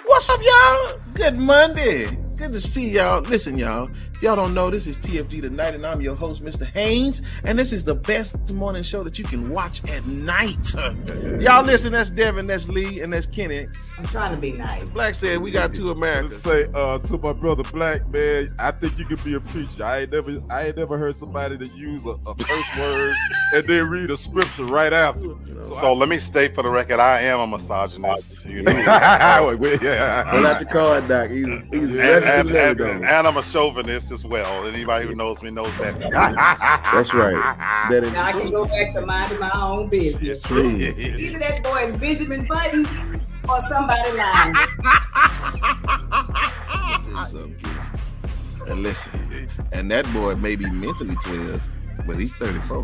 What's up, y'all? Good Monday. Good to see y'all. Listen, y'all. If y'all don't know, this is TFG Tonight, and I'm your host, Mr. Haynes. And this is the best morning show that you can watch at night. Y'all listen, that's Devin, that's Lee, and that's Kenny. I'm trying to be nice. Black said we got two Americans. Say to my brother Black, man, I think you could be a preacher. I ain't never heard somebody that use a curse word and then read a scripture right after. So let me state for the record, I am a misogynist. You know, Pull out your card, Doc. He's and I'm a chauvinist as well. Anybody who knows me knows that. That's right. Now I can go back to minding my own business. Either that boy is Benjamin Button or somebody lying. And listen, and that boy may be mentally 12, but he's 34.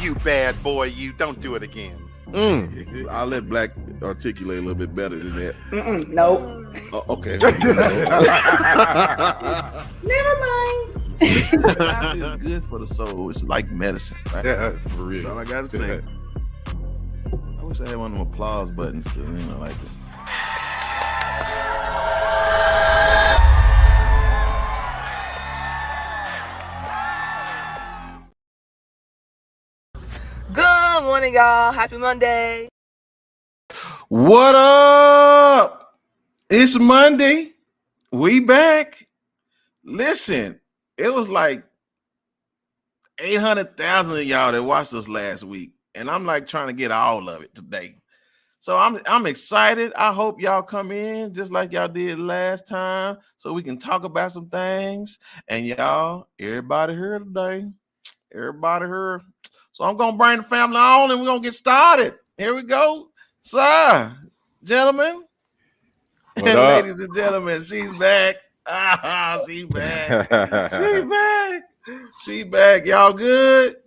You bad boy, you don't do it again. I'll let Black articulate a little bit better than that. Nope. Okay. Never mind. It's good for the soul. It's like medicine, right? Yeah, for real. That's all I gotta say. I wish I had one of them applause buttons to, like it. Good morning, y'all. Happy Monday. What up? It's Monday. We back. Listen, it was like 800,000 of y'all that watched us last week, and I'm like trying to get all of it today. So I'm excited. I hope y'all come in just like y'all did last time, so we can talk about some things. And y'all, everybody here today. Everybody here. So I'm gonna bring the family on, and we're gonna get started. Here we go, sir, gentlemen, and ladies and gentlemen. She's back. She's back. She's back. She back. Y'all good?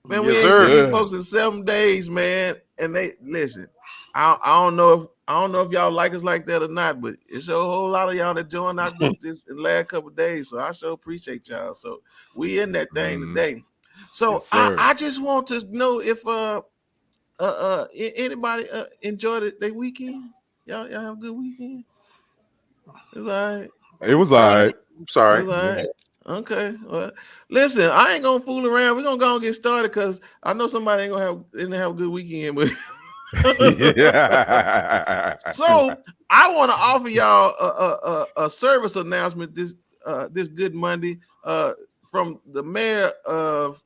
Man, we ain't seen these folks in 7 days, man. And they listen. I don't know if y'all like us like that or not, but it's a whole lot of y'all that joined our group this in the last couple of days. So I sure appreciate y'all. So we in that thing today. So yes, I just want to know if anybody enjoyed their weekend. Y'all have a good weekend. It was all right. It was all right. Sorry. It was all right. Okay. Well, listen, I ain't gonna fool around. We're gonna go and get started because I know somebody ain't gonna have a good weekend, but so I want to offer y'all a service announcement this good Monday from the mayor of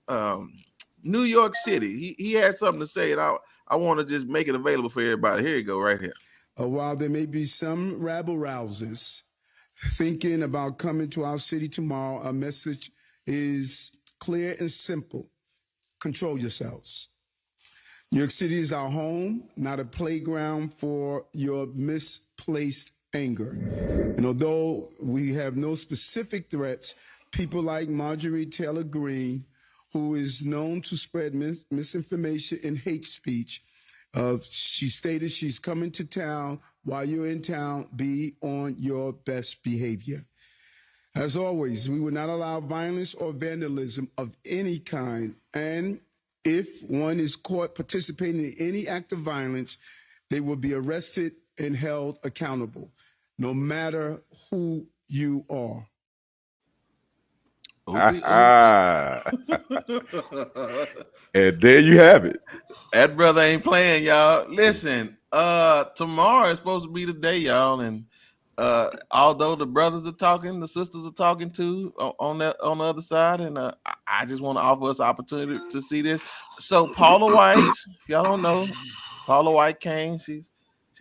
New York City. He had something to say, and I want to just make it available for everybody. Here you go, right here. While there may be some rabble-rousers thinking about coming to our city tomorrow, our message is clear and simple. Control yourselves. New York City is our home, not a playground for your misplaced anger. And although we have no specific threats, people like Marjorie Taylor Greene, who is known to spread misinformation and hate speech, she stated she's coming to town. While you're in town, be on your best behavior. As always, we will not allow violence or vandalism of any kind. And if one is caught participating in any act of violence, they will be arrested and held accountable, no matter who you are. And there you have it. That brother ain't playing, y'all. Listen, tomorrow is supposed to be the day, y'all, and although the brothers are talking, the sisters are talking too on the other side, and I just want to offer us an opportunity to see this. So Paula White, if y'all don't know, Paula White came. She's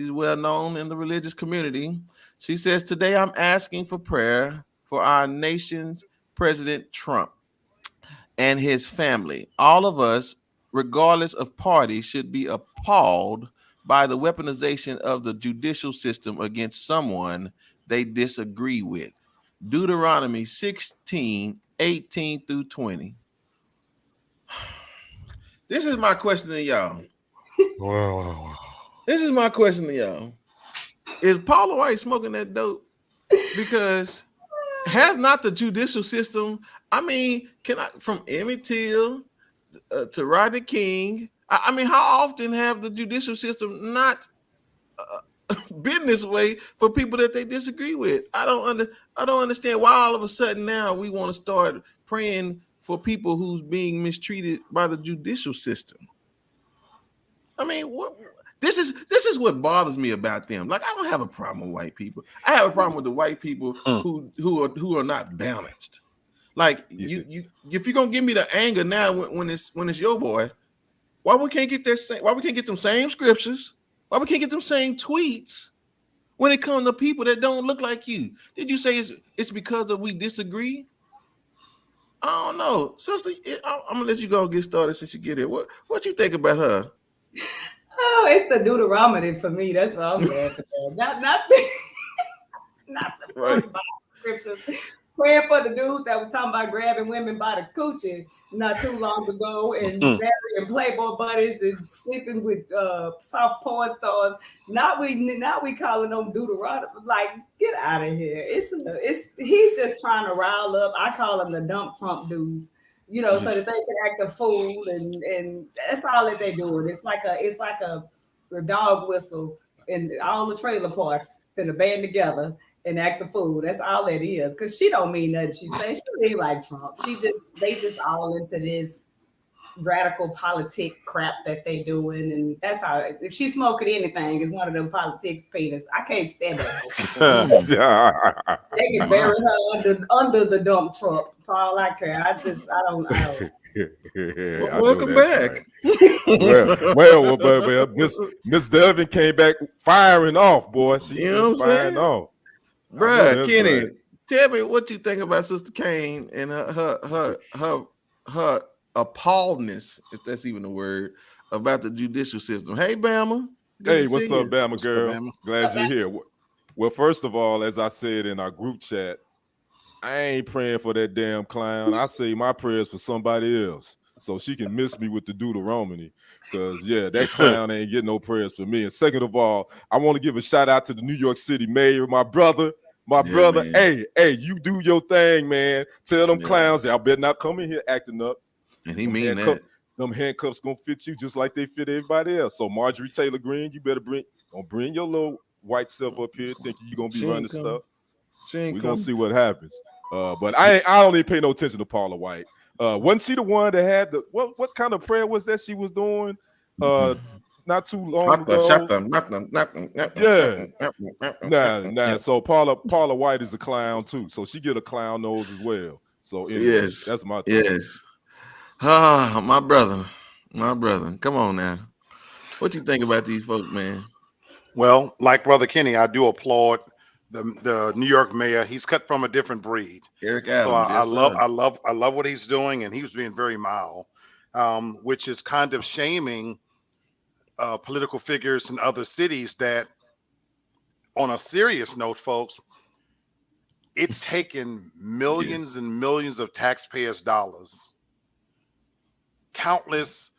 well known in the religious community. She says, today I'm asking for prayer for our nation's President Trump and his family. All of us, regardless of party, should be appalled by the weaponization of the judicial system against someone they disagree with. Deuteronomy 16:18-20. This is my question to y'all. This is my question to y'all. Is Paula White smoking that dope? Because has not the judicial system, I mean, from Emmett Till to Rodney King, I mean, how often have the judicial system not been this way for people that they disagree with? I don't understand why all of a sudden now we want to start praying for people who's being mistreated by the judicial system. I mean, this is what bothers me about them. Like, I don't have a problem with white people. I have a problem with the white people who are not balanced. Like, you if you're gonna give me the anger now when it's your boy, why we can't get them same scriptures? Why we can't get them same tweets when it comes to people that don't look like you? Did you say it's because of we disagree? I don't know, sister. I'm gonna let you go get started since you get here. What you think about her? Oh, it's the Deuteronomy for me. That's what I'm laughing at. Not the Right. scriptures. Praying for the dude that was talking about grabbing women by the coochie not too long ago and marrying Playboy buddies and sleeping with soft porn stars. Now we calling them Deuteronomy. Like, get out of here. He's just trying to rile up. I call them the dump Trump dudes. So that they can act a fool, and that's all that they doing. It's like a dog whistle and all the trailer parks in the band together and act a fool. That's all that is. Cause she don't mean nothing. She say she ain't like Trump. They just all into this radical politic crap that they doing, and that's how. If she's smoking anything, it's one of them politics penis. I can't stand that. They can bury her under the dump truck for all I care. I don't. Welcome back. Well, Miss Devin came back firing off, boy. She was firing off. Bruh, Kenny, tell me what you think about Sister Kane and her appalledness, if that's even a word, about the judicial system. Hey, Bama. Hey, what's up, Bama girl? Glad you're here. Well, first of all, as I said in our group chat, I ain't praying for that damn clown. I say my prayers for somebody else so she can miss me with the Deuteronomy. Because, that clown ain't getting no prayers for me. And second of all, I want to give a shout out to the New York City mayor, my brother. Man. Hey, you do your thing, man. Tell them clowns, y'all better not come in here acting up. And he mean that. Them handcuffs gonna fit you just like they fit everybody else. So Marjorie Taylor Greene, you better bring your little white self up here thinking you're gonna be running stuff. We're gonna see what happens. But I don't even pay no attention to Paula White. Wasn't she the one that had the what kind of prayer was that she was doing not too long ago? Nah. So Paula White is a clown too. So she get a clown nose as well. So anyway, that's my thought. Yes. My brother. Come on now. What you think about these folks, man? Well, like Brother Kenny, I do applaud the New York mayor. He's cut from a different breed. Eric Adams. So I love what he's doing, and he was being very mild, which is kind of shaming political figures in other cities that, on a serious note, folks, it's taken millions and millions of taxpayers' dollars, countless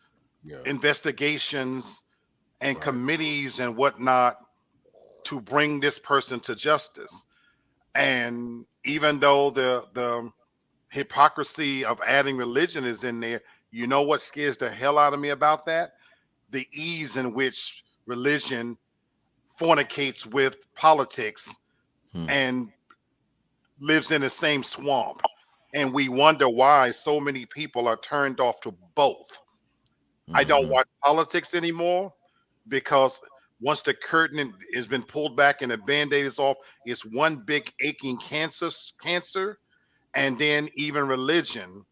investigations and committees and whatnot to bring this person to justice. And even though the hypocrisy of adding religion is in there, you know what scares the hell out of me about that? The ease in which religion fornicates with politics and lives in the same swamp. And we wonder why so many people are turned off to both. I don't watch politics anymore because once the curtain has been pulled back and the Band-Aid is off, it's one big aching cancer. And then even religion,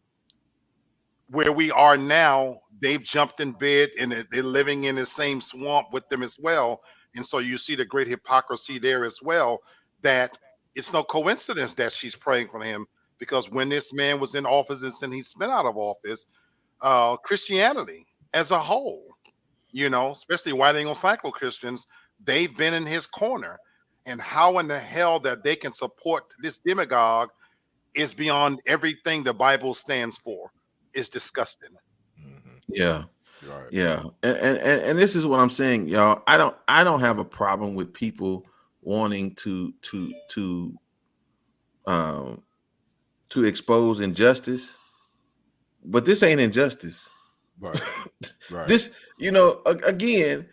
where we are now, they've jumped in bed and they're living in the same swamp with them as well. And so you see the great hypocrisy there as well, that it's no coincidence that she's praying for him, because when this man was in office and he's been out of office, Christianity as a whole, especially white Anglo-Cyclo Christians, they've been in his corner. And how in the hell that they can support this demagogue is beyond everything the Bible stands for. It's disgusting. Yeah. Right. Yeah. And this is what I'm saying, y'all. I don't have a problem with people wanting to expose injustice, but this ain't injustice. Right. Right. This, again,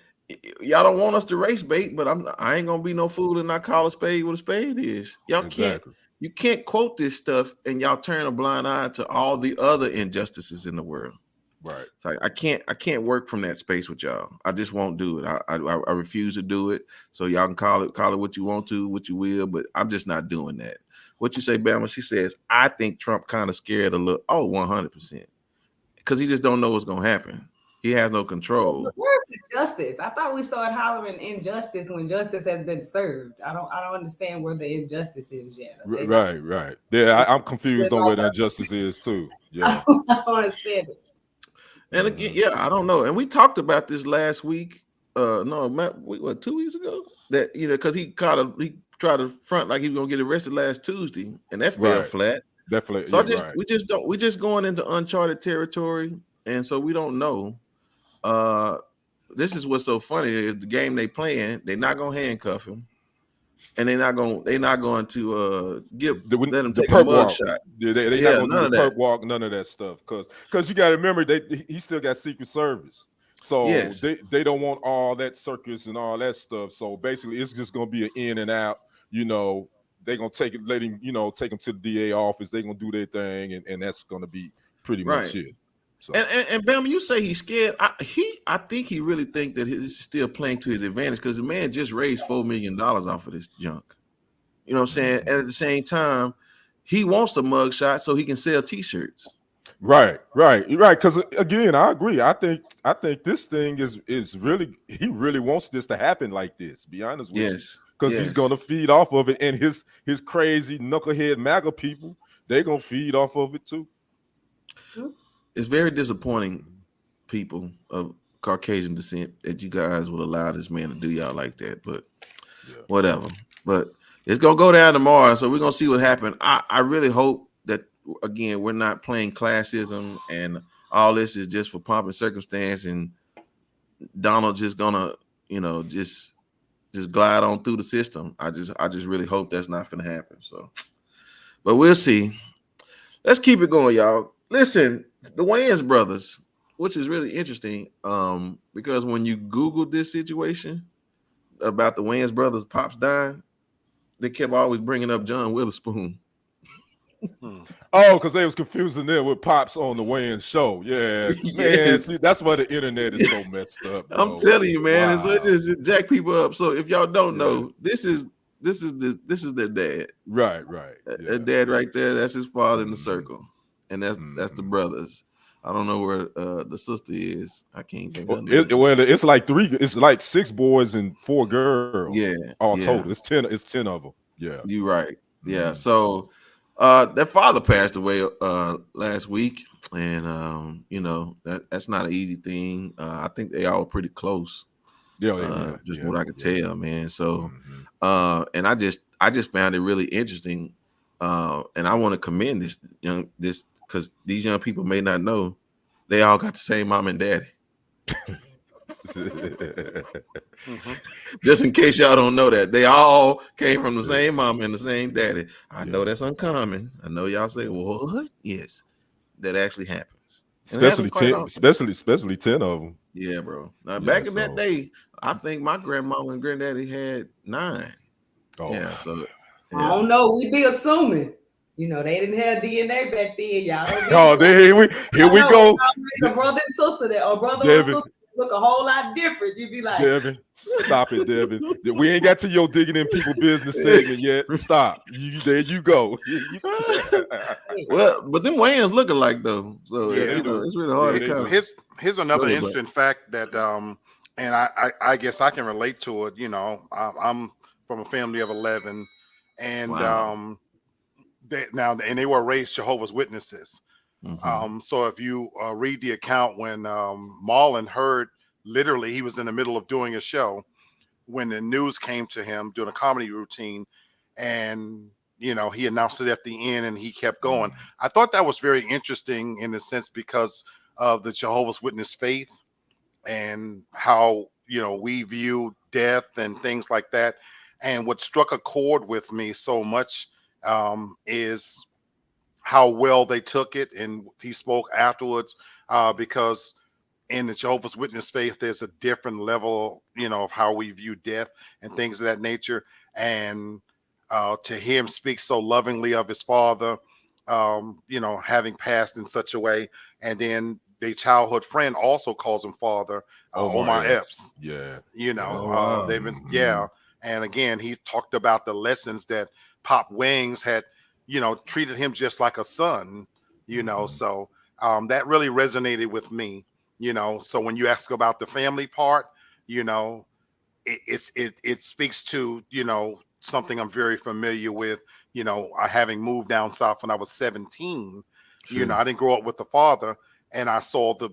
y'all don't want us to race bait, but I ain't gonna be no fool and not call a spade what a spade is. Y'all Exactly. you can't quote this stuff and y'all turn a blind eye to all the other injustices in the world. Right. Like I can't work from that space with y'all. I just won't do it. I refuse to do it. So y'all can call it what you want to, what you will, but I'm just not doing that. What you say, Bama? She says, I think Trump kind of scared a little. Oh, 100%. Because he just don't know what's gonna happen. He has no control. Where's the justice? I thought we started hollering injustice when justice has been served. I don't understand where the injustice is yet. Right. Yeah, I'm confused on where the injustice is too. Yeah. I don't understand it. And again, I don't know. And we talked about this last week. No, Matt, 2 weeks ago? That because he tried to front like he was gonna get arrested last Tuesday, and that fell flat. Definitely. So we just going into uncharted territory, and so we don't know. This is what's so funny is the game they playing. They're not gonna handcuff him, and they're not going to let him take a mug shot. They're not going to do the perp walk, none of that stuff. Because you got to remember he still got Secret Service, so they don't want all that circus and all that stuff. So basically, it's just going to be an in and out. They're going to take it, take him to the DA office. They're going to do their thing, and that's going to be pretty much it. So. And Bam, you say he's scared. I think he really think that he's still playing to his advantage because the man just raised $4 million off of this junk. You know what I'm saying? And at the same time, he wants the mug shot so he can sell T-shirts. Right. Because again, I agree. I think this thing is really, he really wants this to happen like this. Be honest with you, because he's going to feed off of it, and his crazy knucklehead MAGA people, they're going to feed off of it too. It's very disappointing, people of Caucasian descent, that you guys would allow this man to do y'all like that. But whatever. But it's gonna go down tomorrow, so we're gonna see what happens. I really hope that again we're not playing classism and all this is just for pomp and circumstance, and Donald just gonna just glide on through the system. I just really hope that's not gonna happen. So, but we'll see. Let's keep it going, y'all. Listen, the Wayans brothers, which is really interesting, because when you Google this situation about the Wayans brothers' pops dying, they kept always bringing up John Witherspoon. Oh, because they was confusing them with Pops on the Wayans show. Yeah, man. See, that's why the internet is so messed up. Bro. I'm telling you, man. Wow. It's just jack people up. So if y'all don't know, this is their dad. Right. That dad right there. That's his father in the circle, and that's the brothers. I don't know where the sister is. I can't think of it. It's like it's like 6 boys and 4 girls. Yeah. All total. It's 10 of them. Yeah. You're right. Yeah. So their father passed away last week. And that's not an easy thing. I think they all pretty close. Just what I could tell, man. So and I just found it really interesting. And I want to commend this because these young people may not know they all got the same mom and daddy. Just in case y'all don't know that, they all came from the same mom and the same daddy. I know that's uncommon. I know y'all say, "What?" Yes, that actually happens. Especially 10 of them. Yeah, bro. Now back in that day, I think my grandmama and granddaddy had 9. Oh, yeah. So I don't know. We be assuming. They didn't have DNA back then, y'all. Here we go. A brother and sister there, or brother and sister look a whole lot different. You'd be like, Devin, stop it, Devin. We ain't got to your digging in people business segment yet. Stop. There you go. Well, but them Wayans looking like though, so it's really hard to count. Here's another interesting fact that and I guess I can relate to it. I'm from a family of 11, and wow. They were raised Jehovah's Witnesses. So if you read the account when Marlon heard, literally he was in the middle of doing a show when the news came to him doing a comedy routine, and he announced it at the end and he kept going. I thought that was very interesting in a sense because of the Jehovah's Witness faith and how we view death and things like that. And what struck a chord with me so much is how well they took it, and he spoke afterwards because in the Jehovah's Witness faith, there's a different level, of how we view death and things of that nature. And to hear him speak so lovingly of his father, having passed in such a way, and then their childhood friend also calls him father, Omar Epps. Yeah. Wow. They've been, and again, he talked about the lessons that Pop Wayans had, treated him just like a son, so that really resonated with me, so when you ask about the family part, it speaks to, something I'm very familiar with, having moved down south when I was 17. Sure. I didn't grow up with the father, and I saw the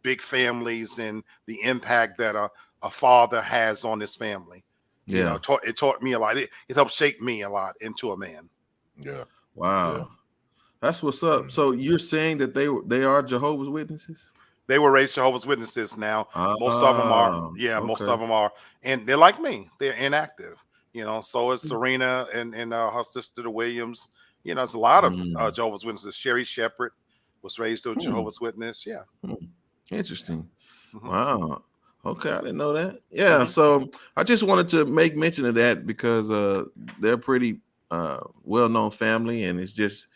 big families and the impact that a father has on his family. Yeah. It taught me a lot. It helped shape me a lot into a man. Yeah. Wow. Yeah. That's what's up. So you're saying that they are Jehovah's Witnesses? They were raised Jehovah's Witnesses now. Most of them are. Most of them are. And they're like me. They're inactive. So is Serena and her sister, the Williams. There's a lot of Jehovah's Witnesses. Sherry Shepherd was raised a Jehovah's Witness. Yeah. Interesting. Wow. Okay, I didn't know that. Yeah, so I just wanted to make mention of that because they're a pretty well-known family, and it's just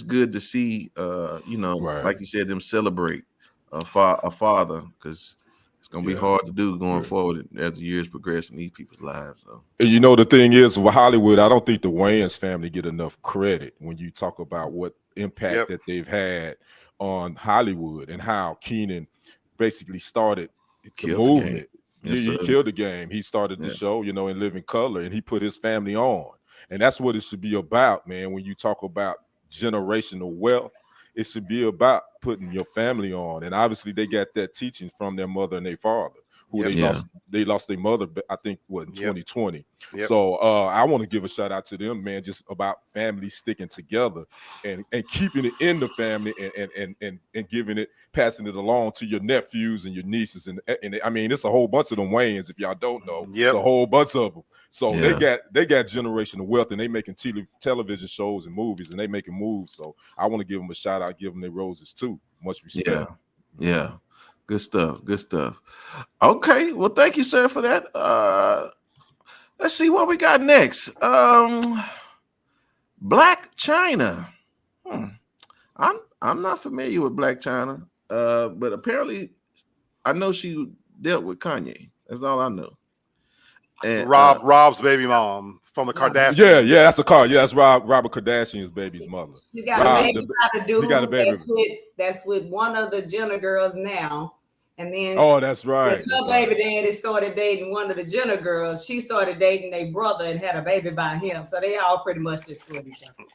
good to see like you said, them celebrate a father, because it's gonna be hard to do going forward as the years progress in these people's lives. So. And the thing is, with Hollywood, I don't think the Wayans family get enough credit when you talk about what impact that they've had on Hollywood and how Keenan basically started the movement. He killed the game. He started the show, in living color, and he put his family on. And that's what it should be about, man. When you talk about generational wealth, it should be about putting your family on. And obviously they got that teaching from their mother and their father, who they lost their mother, I think, in 2020. So I want to give a shout out to them, man, just about family sticking together and keeping it in the family and giving it, passing it along to your nephews and your nieces. And I mean, it's a whole bunch of them Wayans, if y'all don't know. It's a whole bunch of them. So they got generational wealth, and they making television shows and movies, and they making moves. So I want to give them a shout out, give them their roses too. Much respect. Yeah. Good stuff. Good stuff. Okay. Well, thank you, sir, for that. Let's see what we got next. Black China. I'm not familiar with Black China, but apparently I know she dealt with Kanye. That's all I know. And Rob's baby mom from the Kardashians. Yeah, that's a car. Yeah, that's Robert Kardashian's baby's mother. She got a baby by the dude that's with one of the Jenner girls now. And then that's right. Her baby daddy started dating one of the Jenner girls. She started dating their brother and had a baby by him. So they all pretty much just screwed each other.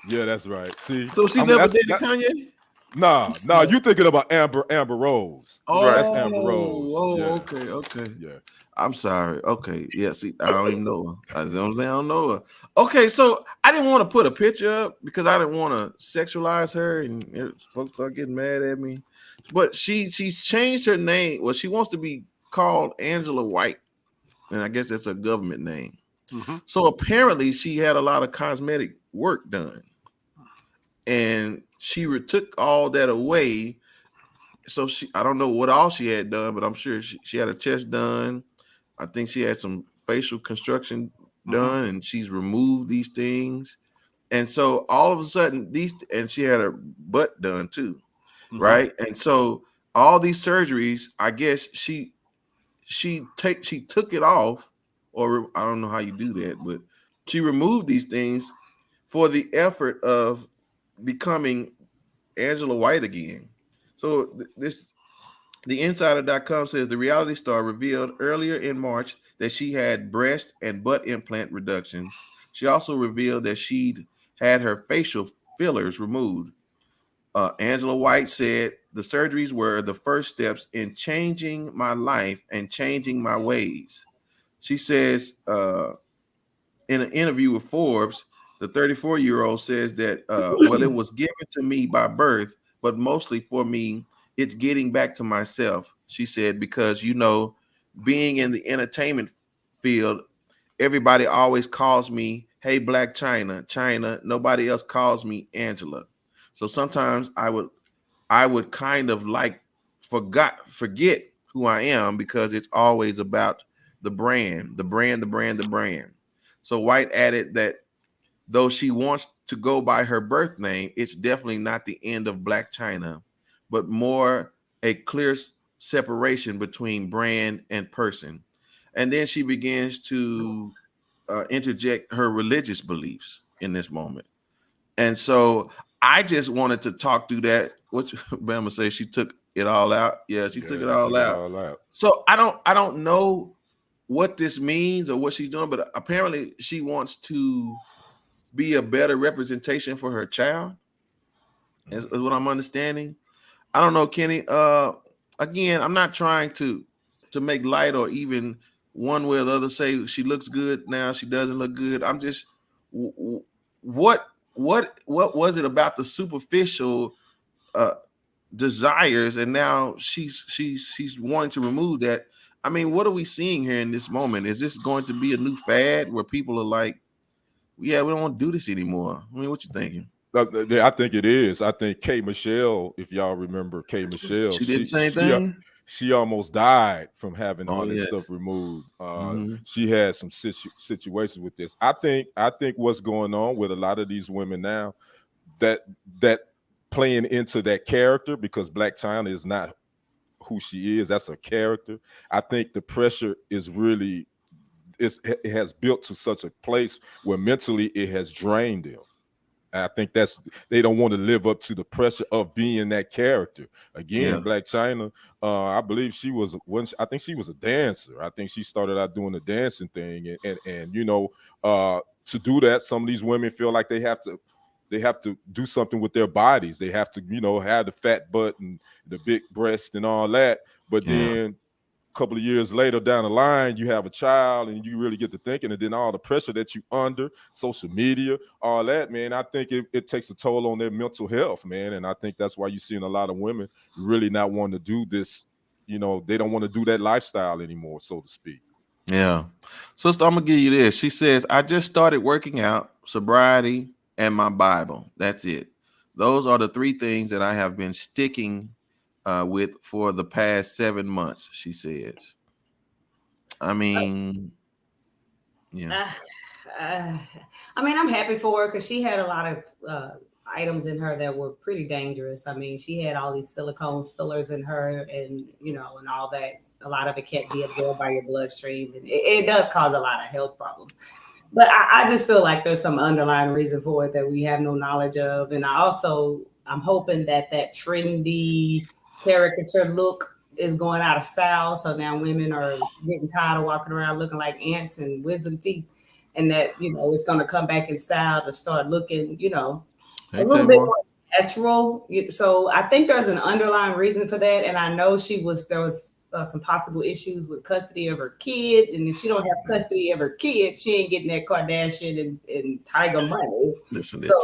Yeah, that's right. See, so she never dated Kanye? Nah, you thinking about Amber Rose. That's Amber Rose. Okay. Yeah. I'm sorry. Okay. Yeah, see, I don't even know her. I don't know her. Okay, so I didn't want to put a picture up because I didn't want to sexualize her and folks start getting mad at me. But she changed her name. Well, she wants to be called Angela White, and I guess that's a government name. So apparently she had a lot of cosmetic work done, and she took all that away. So I don't know what all she had done, but I'm sure she had a chest done. I think she had some facial construction done, and she's removed these things. And so all of a sudden and she had her butt done too. Right. And so all these surgeries, I guess she took it off, or I don't know how you do that, but she removed these things for the effort of becoming Angela White again. So the Insider.com says the reality star revealed earlier in March that she had breast and butt implant reductions. She also revealed that she'd had her facial fillers removed. Angela White said the surgeries were the first steps in changing my life and changing my ways. She says in an interview with Forbes, the 34-year-old says that, well, it was given to me by birth, but mostly for me, it's getting back to myself. She said, because, being in the entertainment field, everybody always calls me, hey, Black China. Nobody else calls me Angela. So sometimes I would kind of like forget who I am because it's always about the brand. So White added that though she wants to go by her birth name, it's definitely not the end of Blac Chyna, but more a clear separation between brand and person. And then she begins to interject her religious beliefs in this moment. And so I just wanted to talk through that. What Bama say? She took it all out. Yeah, she took it all out. So I don't know what this means or what she's doing, but apparently she wants to be a better representation for her child. Is what I'm understanding. I don't know, Kenny. Again, I'm not trying to make light or even one way or the other say she looks good now, she doesn't look good. I'm just what was it about the superficial desires, and now she's wanting to remove that. I mean, what are we seeing here in this moment? Is this going to be a new fad where people are like, yeah, we don't want to do this anymore? I mean, what you thinking? I think it is. I think K. Michelle, if y'all remember K. Michelle, she did the same thing. She almost died from having all this stuff removed. She had some situations with this. I think what's going on with a lot of these women now, that playing into that character, because Blac Chyna is not who she is. That's a character. I think the pressure is really, it has built to such a place where mentally it has drained them. I think they don't want to live up to the pressure of being that character. Again, Blac Chyna, I believe I think she was a dancer. I think she started out doing the dancing thing, and you know, to do that, some of these women feel like they have to do something with their bodies. They have to, you know, have the fat butt and the big breast and all that. But then couple of years later down the line, you have a child and you really get to thinking, and then all the pressure that you under, social media, all that, man, I think it takes a toll on their mental health, man. And I think that's why you're seeing a lot of women really not wanting to do this. You know, they don't want to do that lifestyle anymore, so to speak. Yeah. Sister, I'm gonna give you this. She says, I just started working out, sobriety, and my Bible. That's it. Those are the three things that I have been sticking with for the past 7 months, she says. I mean, yeah. I mean, I'm happy for her because she had a lot of items in her that were pretty dangerous. I mean, she had all these silicone fillers in her, and you know, and all that. A lot of it can't be absorbed by your bloodstream, and it does cause a lot of health problems. But I just feel like there's some underlying reason for it that we have no knowledge of, and I'm hoping that trendy caricature look is going out of style. So now women are getting tired of walking around looking like ants and wisdom teeth, and that, you know, it's going to come back in style to start looking, you know, a little bit more natural. So I think there's an underlying reason for that. And I know there was some possible issues with custody of her kid. And if she don't have custody of her kid, she ain't getting that Kardashian and Tiger money. Listen, so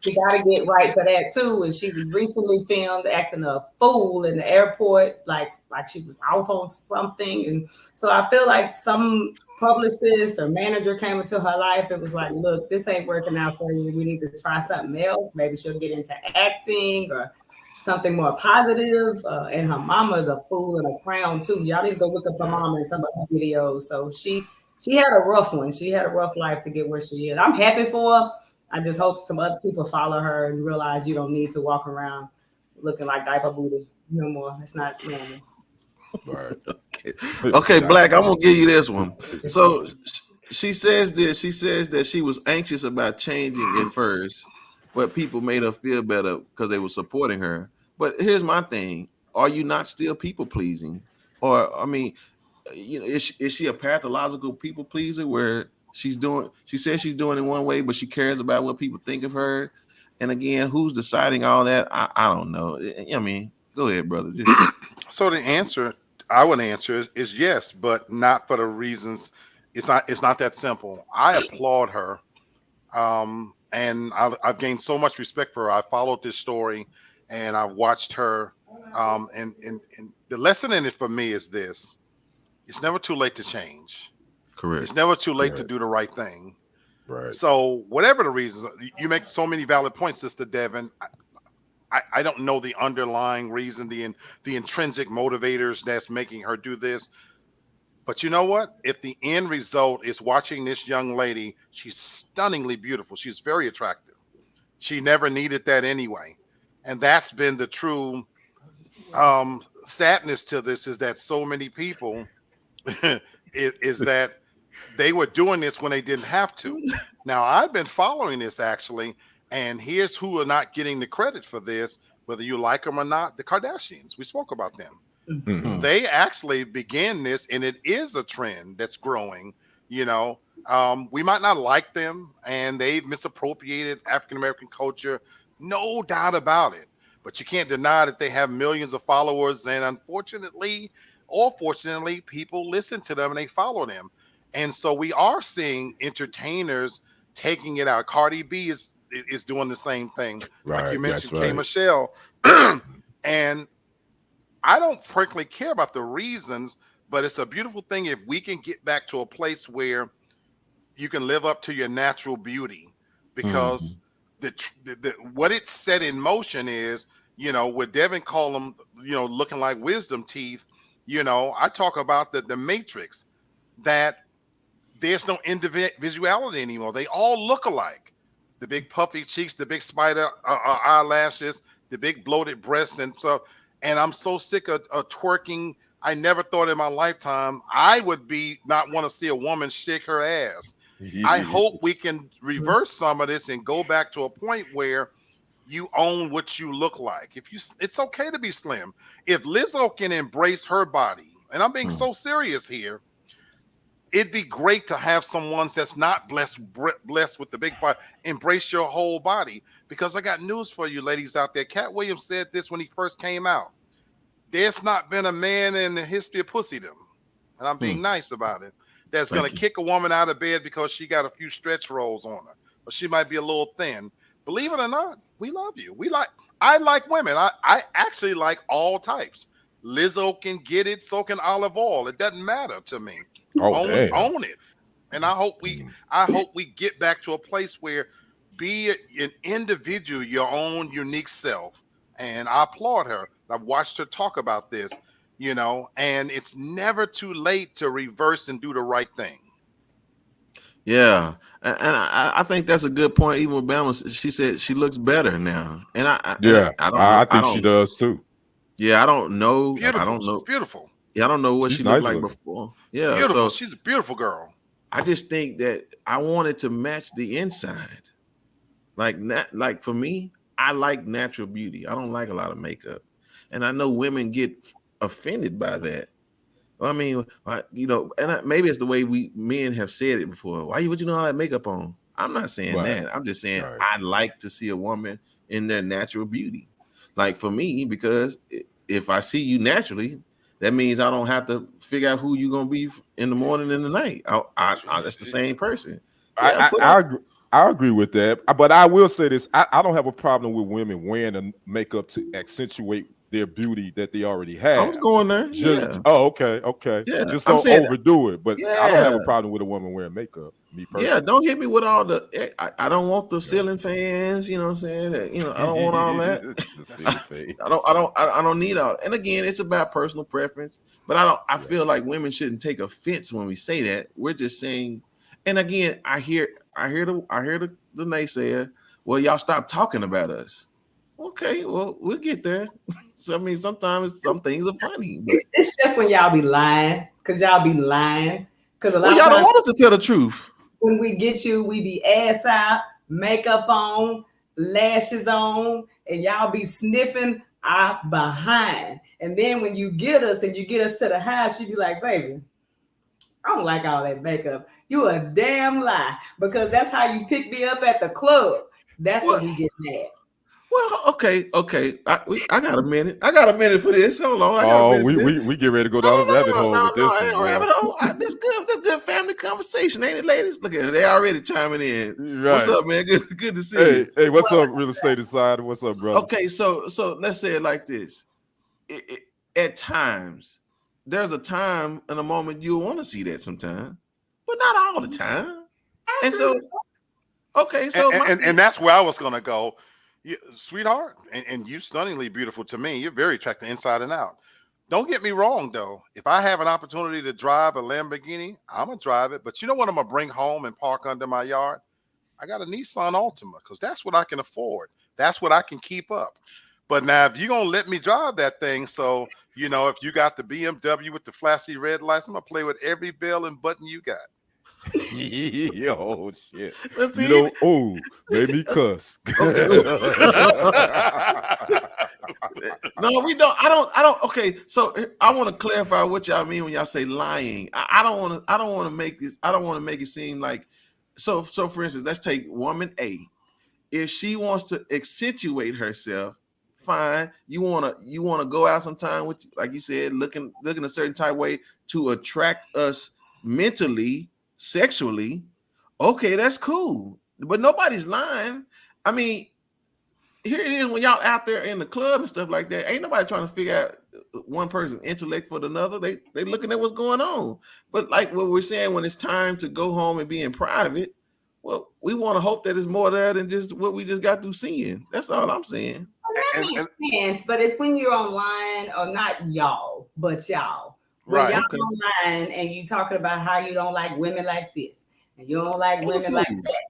she got to get right for that too. And she was recently filmed acting a fool in the airport, like she was off on something. And so I feel like some publicist or manager came into her life and was like, look, this ain't working out for you. We need to try something else. Maybe she'll get into acting or something more positive. And her mama is a fool in a crown too. Y'all need to go look up her mama in some of her videos. So she had a rough one. She had a rough life to get where she is. I'm happy for her. I just hope some other people follow her and realize you don't need to walk around looking like diaper booty no more. It's not normal. Right. Okay, Black, I'm gonna give you this one. So she says this. She says that she was anxious about changing at first, but people made her feel better because they were supporting her. But here's my thing: are you not still people pleasing? Or I mean, you know, is she a pathological people pleaser where she says she's doing it one way, but she cares about what people think of her? And again, who's deciding all that? I don't know. I mean, go ahead, brother. So the answer I would answer is yes, but not for the reasons. It's not that simple. I applaud her. And I've gained so much respect for her. I followed this story and I've watched her. And the lesson in it for me is this: it's never too late to change. Correct. It's never too late to do the right thing. Right. So whatever the reasons, you make so many valid points, Sister Devin. I don't know the underlying reason, the intrinsic motivators that's making her do this. But you know what? If the end result is watching this young lady, she's stunningly beautiful. She's very attractive. She never needed that anyway. And that's been the true sadness to this, is that so many people is that they were doing this when they didn't have to. Now, I've been following this actually, and here's who are not getting the credit for this, whether you like them or not. The Kardashians. We spoke about them. Mhm. They actually began this, and it is a trend that's growing. You know, we might not like them, and they've misappropriated African American culture, no doubt about it. But you can't deny that they have millions of followers, and unfortunately, or fortunately, people listen to them and they follow them. And so we are seeing entertainers taking it out. Cardi B is doing the same thing, like you Right, that's mentioned, K right. Michelle, and I don't frankly care about the reasons, but it's a beautiful thing if we can get back to a place where you can live up to your natural beauty, because what it set in motion is, you know, what Devin called them, you know, looking like wisdom teeth. You know, I talk about the matrix, that there's no individuality anymore. They all look alike. The big puffy cheeks, the big spider eyelashes, the big bloated breasts, and so. And I'm so sick of twerking. I never thought in my lifetime I would not want to see a woman shake her ass. I hope we can reverse some of this and go back to a point where you own what you look like. It's okay to be slim. If Lizzo can embrace her body, and I'm being so serious here, it'd be great to have someone that's not blessed with the big body embrace your whole body. Because I got news for you ladies out there. Cat Williams said this when he first came out. There's not been a man in the history of pussydom, and I'm being nice about it, that's going to kick a woman out of bed because she got a few stretch rolls on her, or she might be a little thin. Believe it or not, we love you. I like women. I actually like all types. Lizzo can get it, so can Olive Oil. It doesn't matter to me. Oh, damn. Own it. And I hope we get back to a place where be an individual, your own unique self. And I applaud her. I've watched her talk about this, you know, and it's never too late to reverse and do the right thing. Yeah, and I think that's a good point. Even with Bama, she said she looks better now, and I think she does too. Yeah, I don't know. Beautiful. I don't know. She's beautiful. Yeah, I don't know what She's she looked nice like looking. before. Yeah, Beautiful. so She's a beautiful girl. I just think that I wanted to match the inside. Like for me, I like natural beauty. I don't like a lot of makeup, and I know women get offended by that. I mean, you know, and maybe it's the way we men have said it before. Why would you know all that makeup on? I'm not saying that. I'm just saying I like to see a woman in their natural beauty. Like for me, because if I see you naturally, that means I don't have to figure out who you're gonna be in the morning and the night. That's the same person. Yeah, I agree with that, but I will say this: I don't have a problem with women wearing the makeup to accentuate their beauty that they already have. I was going there. Oh, okay. Yeah, just don't overdo it. But I don't have a problem with a woman wearing makeup. Me personally. Yeah, don't hit me with all the. I don't want the ceiling fans. You know what I'm saying? You know, I don't want all that. The ceiling fans. I don't need all. And again, it's about personal preference. But I feel like women shouldn't take offense when we say that. We're just saying. And again, I hear the naysayer. Well, y'all stop talking about us. Okay, well, we'll get there. So, I mean, sometimes some things are funny. But it's just when y'all be lying, because y'all be lying. Because y'all don't want us to tell the truth. When we get you, we be ass out, makeup on, lashes on, and y'all be sniffing our behind. And then when you get us and you get us to the house, you be like, baby, I don't like all that makeup. You a damn lie. Because that's how you pick me up at the club. That's when we get mad. Well, okay. I got a minute. I got a minute for this. Hold on. We get ready to go down the rabbit hole with this one. Rabbit hole. This good family conversation, ain't it, ladies? Look at it. They already chiming in. Right. What's up, man? Good to see you. Hey, what's up, real estate insider? What's up, brother? Okay, so let's say it like this. At times, there's a time and a moment you'll want to see that sometime, but not all the time. And so, okay, so and that's where I was gonna go. sweetheart, and you stunningly beautiful to me. You're very attractive inside and out. Don't get me wrong, though. If I have an opportunity to drive a Lamborghini, I'm gonna drive it. But you know what I'm gonna bring home and park under my yard? I got a Nissan Altima because that's what I can afford. That's what I can keep up. But now, if you're gonna let me drive that thing, so if you got the BMW with the flashy red lights, I'm gonna play with every bell and button you got. Oh shit! Let's You see. know, oh, made me cuss. Okay. No, we don't. I don't. Okay, so I want to clarify what y'all mean when y'all say lying. I don't want to. I don't want to make this. I don't want to make it seem like. So for instance, let's take woman A. If she wants to accentuate herself, fine. You wanna go out sometime with, like you said, looking a certain type of way to attract us mentally, sexually. Okay, that's cool. But nobody's lying. I mean, here it is when y'all out there in the club and stuff like that. Ain't nobody trying to figure out one person's intellect for another. They looking at what's going on. But like what we're saying, when it's time to go home and be in private, well, we want to hope that it's more there than just what we just got through seeing. That's all I'm saying. Well, that makes sense, but it's when you're online, or not y'all, but y'all. When y'all online and you talking about how you don't like women like this, and you don't like women like that.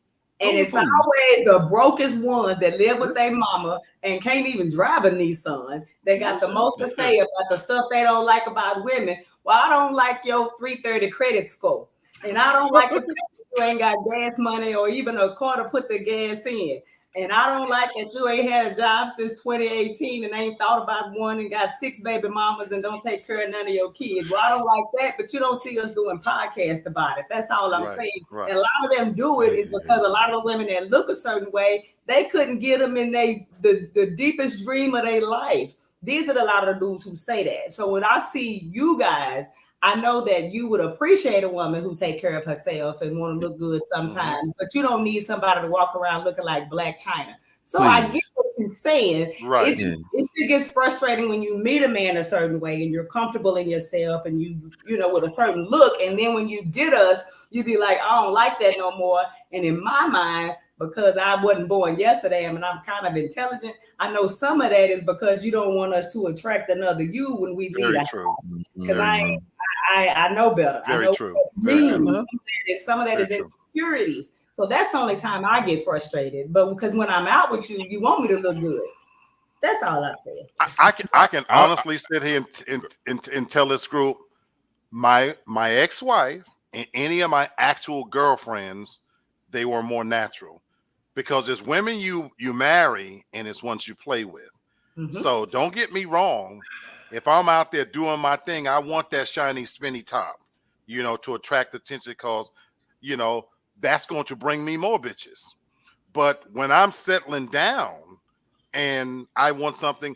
And it's always the brokest ones that live with their mama and can't even drive a Nissan. They got the most to say about the stuff they don't like about women. Well, I don't like your 330 credit score. And I don't like the fact that you ain't got gas money or even a car to put the gas in. And I don't like that you ain't had a job since 2018 and ain't thought about one and got 6 baby mamas and don't take care of none of your kids. Well, I don't like that, but you don't see us doing podcasts about it. That's all I'm saying. Right. And a lot of them do it is because a lot of the women that look a certain way, they couldn't get them in the deepest dream of their life. These are a lot of the dudes who say that. So when I see you guys, I know that you would appreciate a woman who take care of herself and want to look good sometimes, but you don't need somebody to walk around looking like Black China. So I get what you're saying. Right. It gets frustrating when you meet a man a certain way and you're comfortable in yourself and you with a certain look. And then when you get us, you be like, I don't like that no more. And in my mind, because I wasn't born yesterday, I'm kind of intelligent, I know some of that is because you don't want us to attract another you when we leave. Very true. Because I know better. Very I know true. Some of that is insecurities. So that's the only time I get frustrated. But because when I'm out with you, you want me to look good. That's all I say. I can honestly sit here and tell this group, my ex-wife and any of my actual girlfriends, they were more natural. Because there's women you marry and it's ones you play with. Mm-hmm. So don't get me wrong. If I'm out there doing my thing, I want that shiny, spinny top, to attract attention because, that's going to bring me more bitches. But when I'm settling down and I want something,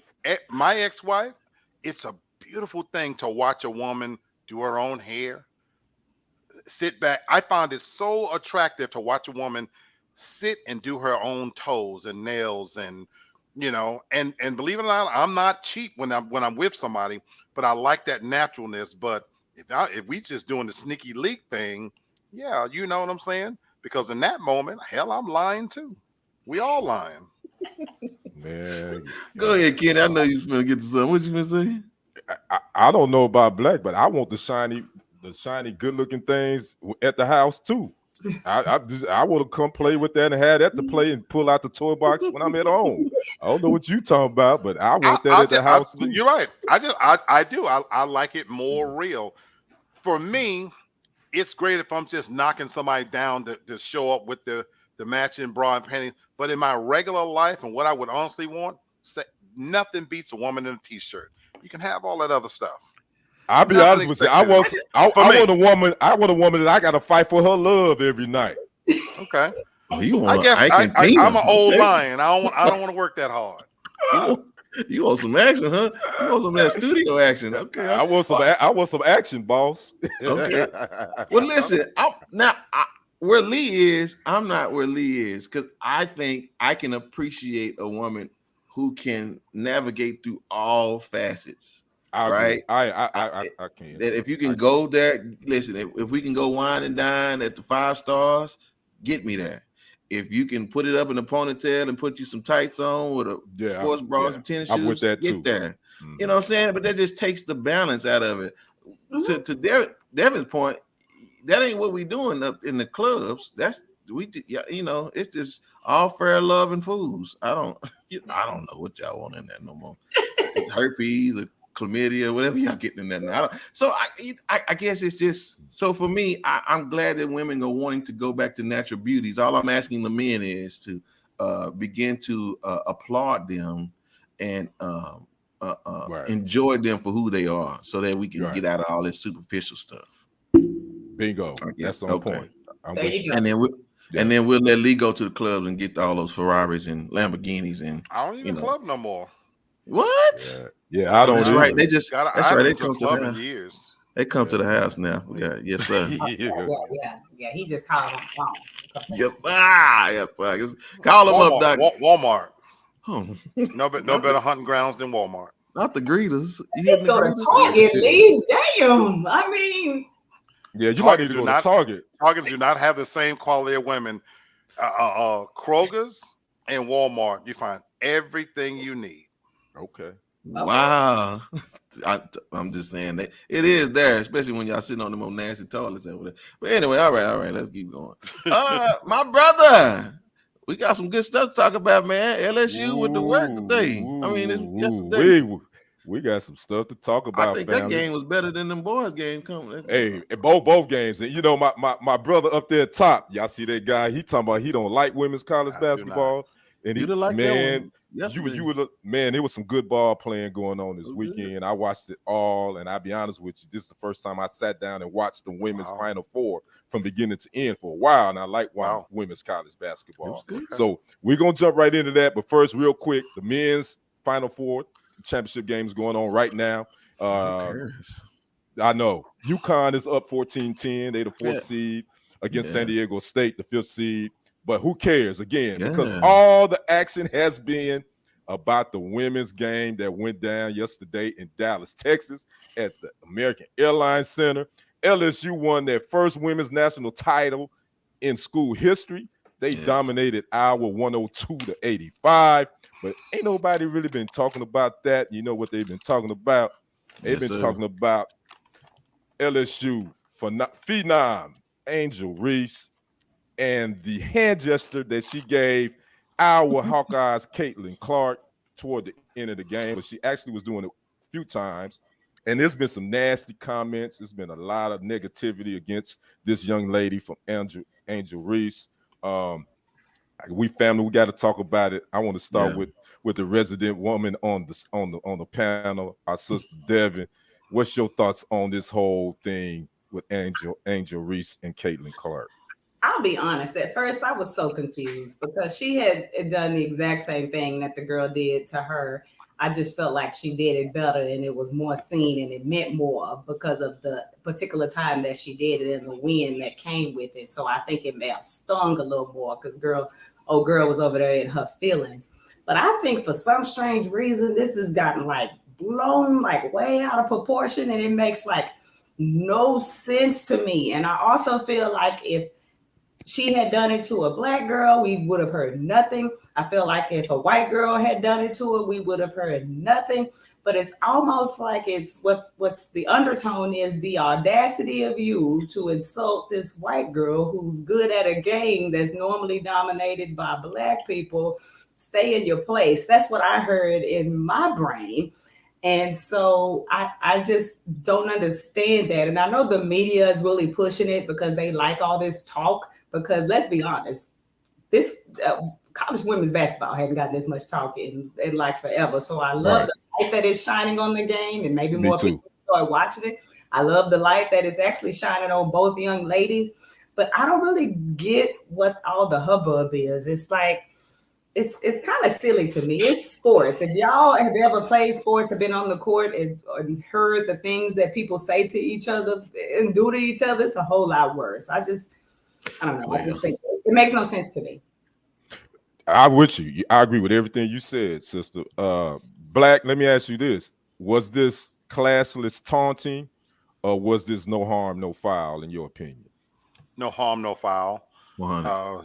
my ex-wife, it's a beautiful thing to watch a woman do her own hair, sit back. I find it so attractive to watch a woman sit and do her own toes and nails and and believe it or not, I'm not cheap when I'm with somebody, but I like that naturalness. But if we just doing the sneaky leak thing, yeah, you know what I'm saying? Because in that moment, hell, I'm lying too. We all lying. Man, go ahead, Kenny. I know you was gonna get to something. What you been saying? I don't know about Black, but I want the shiny, good-looking things at the house too. I want to come play with that and have that to play and pull out the toy box when I'm at home. I don't know what you talking about, but I want that at the house too. You're right. I do. I like it more real. For me, it's great if I'm just knocking somebody down to show up with the matching bra and panties. But in my regular life and what I would honestly want, nothing beats a woman in a t-shirt. You can have all that other stuff. I'll be honest with you. I want a woman. I want a woman that I got to fight for her love every night. Okay. I guess I'm an old lion. I don't want to work that hard. You want some action, huh? You want some of that studio action? Okay. I want some action, boss. Okay. Well, listen. Where Lee is, I'm not where Lee is because I think I can appreciate a woman who can navigate through all facets. Right? I can't. That if you can go there, listen, if we can go wine and dine at the 5 stars, get me there. if you can put it up in a ponytail and put you some tights on with a sports bra and some tennis shoes, I'm with that get too. there. You know what I'm saying? But that just takes the balance out of it. So to Devin's point, that ain't what we doing up in the clubs. It's just all fair love and fools. I don't know what y'all want in there no more. It's herpes or chlamydia, whatever y'all getting in there now. So I guess it's just, so for me, I'm glad that women are wanting to go back to natural beauties. All I'm asking the men is to begin to applaud them and enjoy them for who they are, so that we can get out of all this superficial stuff. Bingo. That's on point. There you go. And then we'll let Lee go to the clubs and get all those Ferraris and Lamborghinis and I don't even club no more. What? Yeah, I don't. That's either. Right. They just. That's right. They come to club the in house. years. They come to the house now. Yes, sir. Yeah. He just called on the phone. Yes, sir. Call them up, Doc. Walmart. Oh. No better hunting grounds than Walmart. Not the greeters. You go to Target, Lee. Damn. I mean. Yeah, you might need to go to Target. Target do not have the same quality of women. Kroger's and Walmart, you find everything you need. Okay. Wow. I'm just saying that it is there, especially when y'all sitting on the most nasty toilets over there. But anyway, all right, let's keep going. My brother, we got some good stuff to talk about, man. LSU with the work today. I mean, it's yesterday. We got some stuff to talk about. I think that game was better than them boys' game coming. Hey, both games. And you know, my brother up there top, y'all see that guy? He talking about he don't like women's college basketball. And he, like man, you would man, there was some good ball playing going on this weekend. I watched it all, and I'll be honest with you, this is the first time I sat down and watched the women's Final Four from beginning to end for a while. And I like women's college basketball. So we're gonna jump right into that. But first, real quick, the men's Final Four championship games going on right now. I know UConn is up 14-10. They the fourth seed against San Diego State, the fifth seed. But who cares again? Because all the action has been about the women's game that went down yesterday in Dallas, Texas, at the American Airlines Center. LSU won their first women's national title in school history. They dominated Iowa 102-85. But ain't nobody really been talking about that. You know what they've been talking about? They've been talking about LSU phenom Angel Reese and the hand gesture that she gave Iowa Hawkeyes Caitlin Clark toward the end of the game. But she actually was doing it a few times. And there's been some nasty comments. There's been a lot of negativity against this young lady from Angel Reese. We got to talk about it. I want to start with the resident woman on the panel, our sister Devin. What's your thoughts on this whole thing with Angel Reese and Caitlin Clark? I'll be honest. At first, I was so confused because she had done the exact same thing that the girl did to her. I just felt like she did it better and it was more seen and it meant more because of the particular time that she did it and the win that came with it. So I think it may have stung a little more because girl was over there in her feelings. But I think for some strange reason, this has gotten like blown like way out of proportion and it makes like no sense to me. And I also feel like if she had done it to a black girl, we would have heard nothing. I feel like if a white girl had done it to her, we would have heard nothing. But it's almost like it's what's the undertone is the audacity of you to insult this white girl who's good at a game that's normally dominated by black people. Stay in your place. That's what I heard in my brain. And so I just don't understand that. And I know the media is really pushing it because they like all this talk. Because let's be honest, this college women's basketball hasn't gotten this much talk in like forever. So I love the light that is shining on the game and maybe more people start watching it. I love the light that is actually shining on both young ladies. But I don't really get what all the hubbub is. It's like, it's kind of silly to me. It's sports. If y'all have ever played sports, have been on the court and heard the things that people say to each other and do to each other, it's a whole lot worse. I don't know. I just think it makes no sense to me. I'm with you. I agree with everything you said, sister. Black, let me ask you this. Was this classless taunting or was this no harm, no foul in your opinion? No harm, no foul.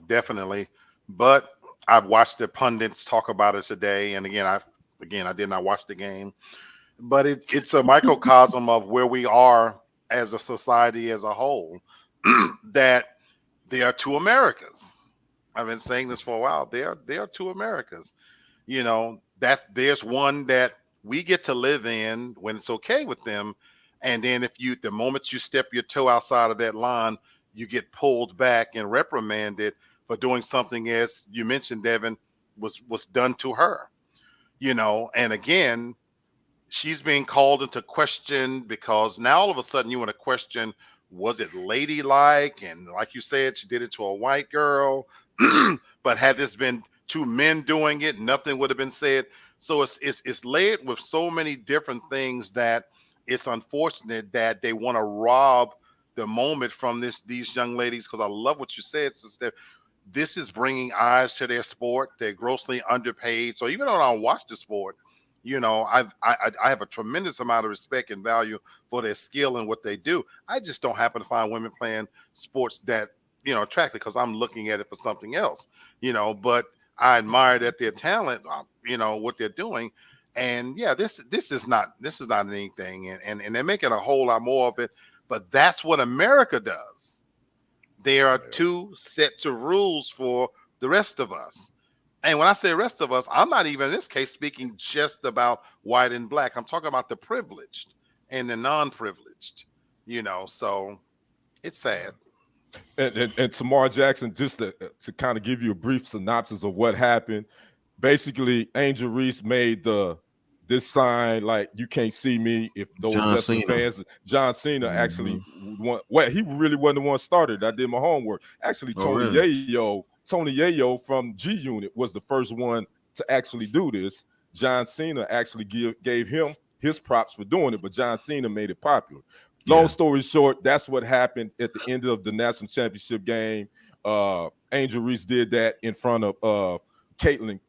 Definitely. But I've watched the pundits talk about it today, and again, I did not watch the game, but it's a microcosm of where we are as a society as a whole. That there are two Americas. I've been saying this for a while. There are two Americas. You know, there's one that we get to live in when it's okay with them, and then the moment you step your toe outside of that line, you get pulled back and reprimanded for doing something, as you mentioned, Devin, was done to her. You know, and again, she's being called into question because now all of a sudden you want to question, was it ladylike? And like you said, she did it to a white girl. But had this been two men doing it, nothing would have been said. So it's layered with so many different things that it's unfortunate that they want to rob the moment from these young ladies. Because I love what you said, sister. This is bringing eyes to their sport. They're grossly underpaid. So even though I don't watch the sport, you know, I have a tremendous amount of respect and value for their skill and what they do. I just don't happen to find women playing sports that, you know, attractive because I'm looking at it for something else, you know, but I admire that their talent, you know, what they're doing. And yeah, this is not anything. And they're making a whole lot more of it, but that's what America does. There are two sets of rules for the rest of us. And when I say rest of us, I'm not even in this case speaking just about white and black. I'm talking about the privileged and the non-privileged, you know, so it's sad. And Tamar Jackson, just to kind of give you a brief synopsis of what happened, basically Angel Reese made this sign like you can't see me. If those wrestling fans, John Cena actually he really wasn't the one started. I did my homework. Actually, Tony Yayo from G Unit was the first one to actually do this. John Cena actually gave him his props for doing it, but John Cena made it popular. Long story short, that's what happened at the end of the national championship game. Angel Reese did that in front of Caitlin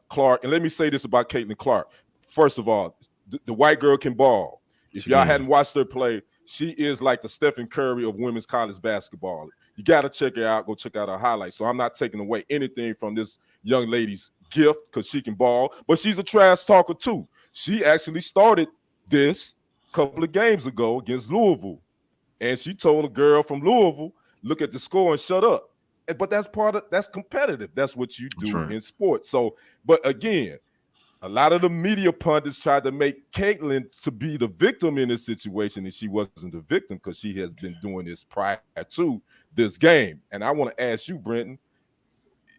Clark. And let me say this about Caitlin Clark. First of all, the white girl can ball. If y'all hadn't watched her play, she is like the Stephen Curry of women's college basketball. You got to check her out. Go check out her highlights. So I'm not taking away anything from this young lady's gift because she can ball, but she's a trash talker too. She actually started this a couple of games ago against Louisville, and she told a girl from Louisville, look at the score and shut up. But that's competitive. That's what you do in sports. So, but again, a lot of the media pundits tried to make Caitlin to be the victim in this situation, and she wasn't the victim because she has been doing this prior to this game. And I want to ask you, Brenton,